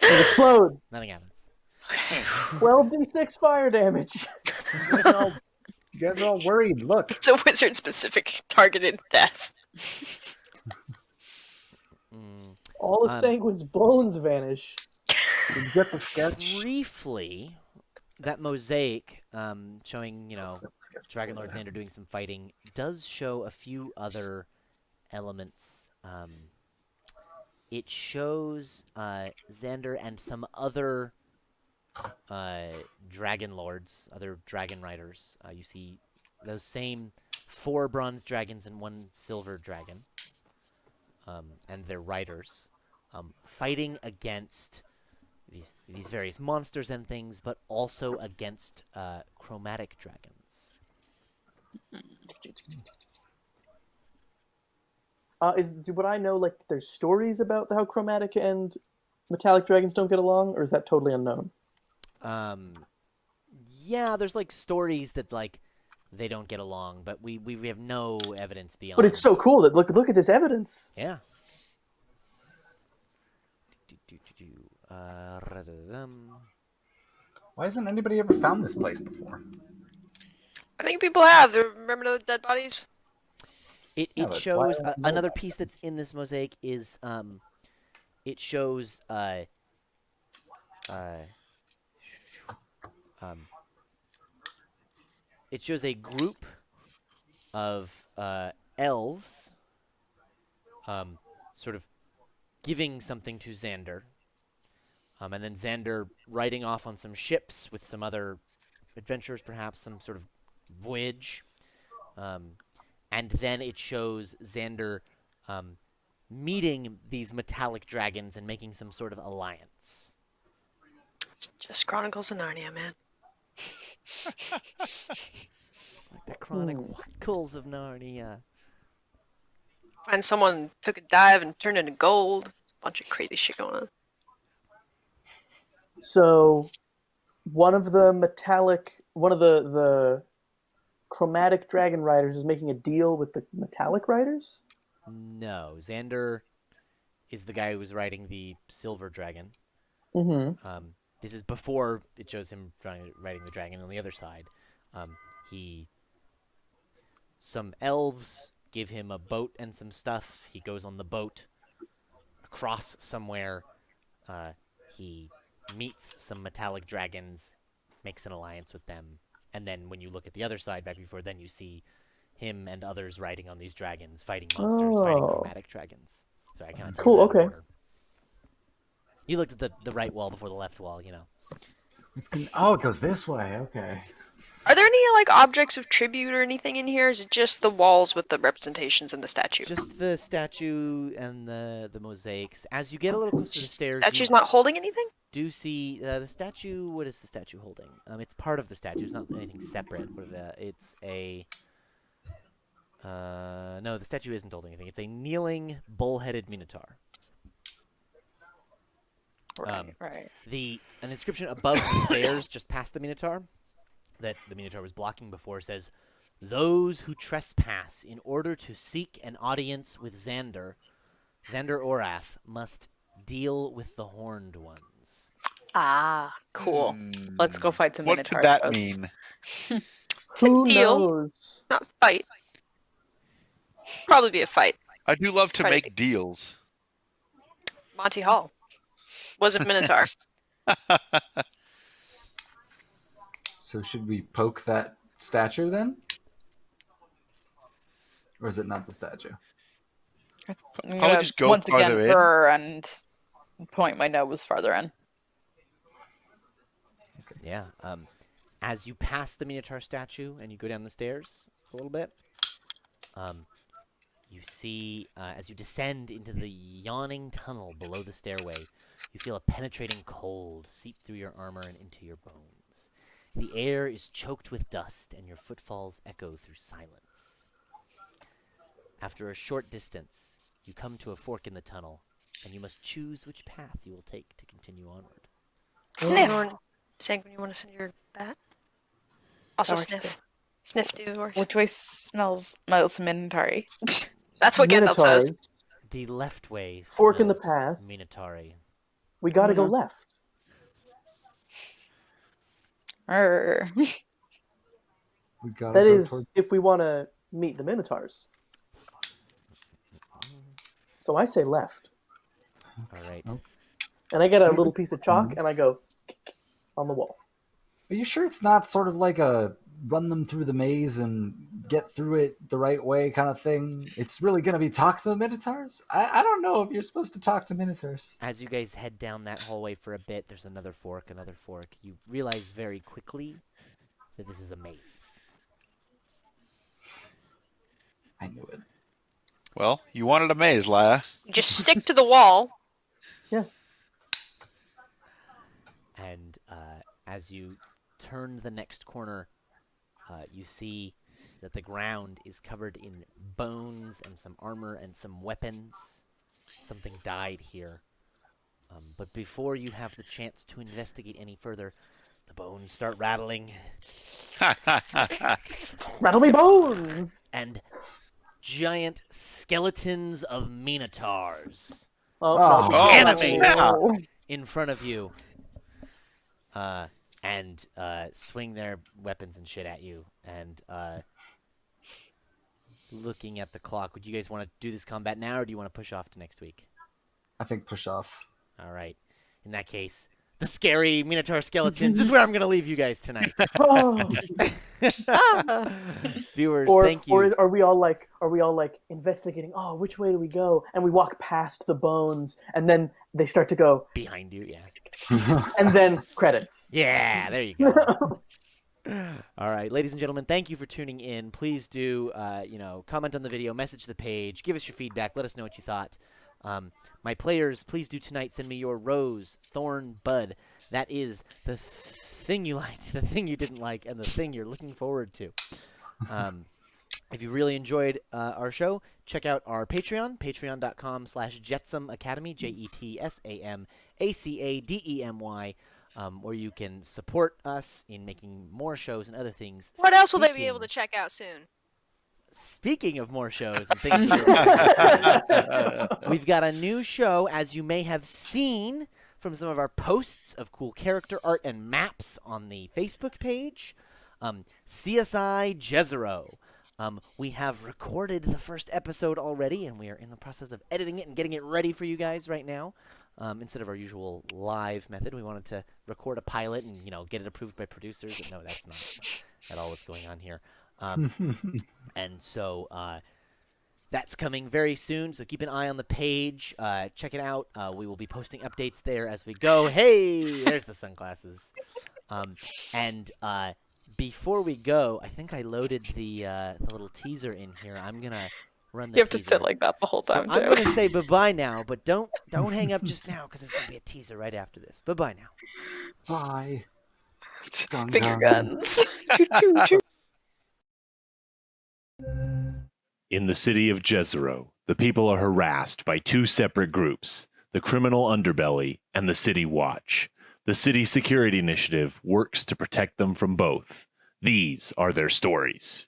It explode. Nothing happens. 12d6 fire damage. You guys are all worried. Look. It's a wizard-specific targeted death. Mm. All of Sanguine's bones vanish. Did you get the sketch? Briefly, that mosaic showing, Dragonlord Xander doing some fighting does show a few other elements. It shows Xander and some other Dragonlords, other dragon riders. You see those same 4 bronze dragons and 1 silver dragon, and their riders, fighting against these various monsters and things, but also against chromatic dragons. Would I know, like, there's stories about how chromatic and metallic dragons don't get along, or is that totally unknown? Yeah, there's like stories that like they don't get along, but we have no evidence beyond. But it's so cool that look at this evidence. Yeah. Why hasn't anybody ever found this place before? I think people have. Remember the dead bodies? It Yeah, but shows why- another piece that's in this mosaic is it shows it shows a group of elves sort of giving something to Xander. And then Xander riding off on some ships with some other adventurers, perhaps some sort of voyage. And then it shows Xander meeting these metallic dragons and making some sort of alliance. It's just Chronicles of Narnia, man. Like the Chronicles of Narnia. Find someone took a dive and turned into gold. Bunch of crazy shit going on. So, one of the chromatic dragon riders is making a deal with the metallic riders? No, Xander is the guy who was riding the silver dragon. Mm-hmm. This is before it shows him riding the dragon on the other side. Some elves give him a boat and some stuff. He goes on the boat across somewhere. He meets some metallic dragons, makes an alliance with them, and then when you look at the other side back before, then you see him and others riding on these dragons, fighting monsters, fighting chromatic dragons. So I kind of Cool, okay. order. You looked at the right wall before the left wall, Oh, it goes this way. Okay. Are there any like objects of tribute or anything in here? Or is it just the walls with the representations and the statue? Just the statue and the mosaics. As you get a little closer to the stairs, Statue's you not holding anything? do see the statue. What is the statue holding? It's part of the statue. It's not anything separate. It's a... no, the statue isn't holding anything. It's a kneeling, bull-headed minotaur. Right. An inscription above the stairs, just past the minotaur, that the minotaur was blocking before, says, "Those who trespass in order to seek an audience with Xander Orath, must deal with the horned ones." Ah, cool. Let's go fight some What minotaurs. could that folks. mean? It's a Who deal, knows? not fight. Probably be a fight. I do love to Try to make deals. Monty Hall wasn't Minotaur. So should we poke that statue then? Or is it not the statue? I'm Probably gonna just go once again farther in. purr and point my nose farther in. Yeah. As you pass the minotaur statue and you go down the stairs a little bit, you see, as you descend into the yawning tunnel below the stairway, you feel a penetrating cold seep through your armor and into your bones. The air is choked with dust, and your footfalls echo through silence. After a short distance, you come to a fork in the tunnel, and you must choose which path you will take to continue onward. Sniff. Sanguine, you want to send your bat? Also Or sniff. Sniff do works. Which way smells most minotaur? That's what Gandalf Minotaurs. says. The left way Fork in the smells path. Minotauri. We gotta go left. Err. We gotta That go is, toward... if we want to meet the Minotaurs. So I say left. All right. Nope. And I get a little piece of chalk, and I go on the wall. Are you sure it's not sort of like a run them through the maze and get through it the right way kind of thing? It's really going to be talk to the Minotaurs? I don't know if you're supposed to talk to Minotaurs. As you guys head down that hallway for a bit, there's another fork. You realize very quickly that this is a maze. I knew it. Well, you wanted a maze, Laya. Just stick to the wall. Yeah. And as you turn the next corner, you see that the ground is covered in bones and some armor and some weapons. Something died here. But before you have the chance to investigate any further, the bones start rattling. Rattle me bones! And giant skeletons of minotaurs Animate! in front of you. And swing their weapons and shit at you. And looking at the clock, would you guys want to do this combat now, or do you want to push off to next week? I think push off. All right. In that case, the scary Minotaur skeletons. This is where I'm going to leave you guys tonight. Viewers, thank you. Or are we all like investigating? Oh, which way do we go? And we walk past the bones, and then they start to go behind you. Yeah. And then credits. Yeah, there you go. All right, ladies and gentlemen, thank you for tuning in. Please do, comment on the video, message the page, give us your feedback, let us know what you thought. My players, please do tonight send me your rose, thorn, bud. That is the thing you liked, the thing you didn't like, and the thing you're looking forward to. If you really enjoyed our show, check out our Patreon, patreon.com/Jetsam Academy, JETSAM ACADEMY, where you can support us in making more shows and other things. What else will they be able to check out soon? Speaking of more shows and things, we've got a new show, as you may have seen from some of our posts of cool character art and maps on the Facebook page. CSI Jezero. We have recorded the first episode already, and we are in the process of editing it and getting it ready for you guys right now. Instead of our usual live method, we wanted to record a pilot and get it approved by producers. No, that's not at all what's going on here. And so that's coming very soon, so keep an eye on the page. Check it out. We will be posting updates there as we go. Hey, there's the sunglasses. And before we go, I think I loaded the little teaser in here. I'm going to run the You have teaser. to sit like that the whole time, So too. I'm going to say bye-bye now, but don't hang up just now, because there's going to be a teaser right after this. Bye-bye now. Bye. Finger guns. Choo, choo, choo. In the city of Jezero, the people are harassed by two separate groups, the criminal underbelly and the City Watch. The City Security Initiative works to protect them from both. These are their stories.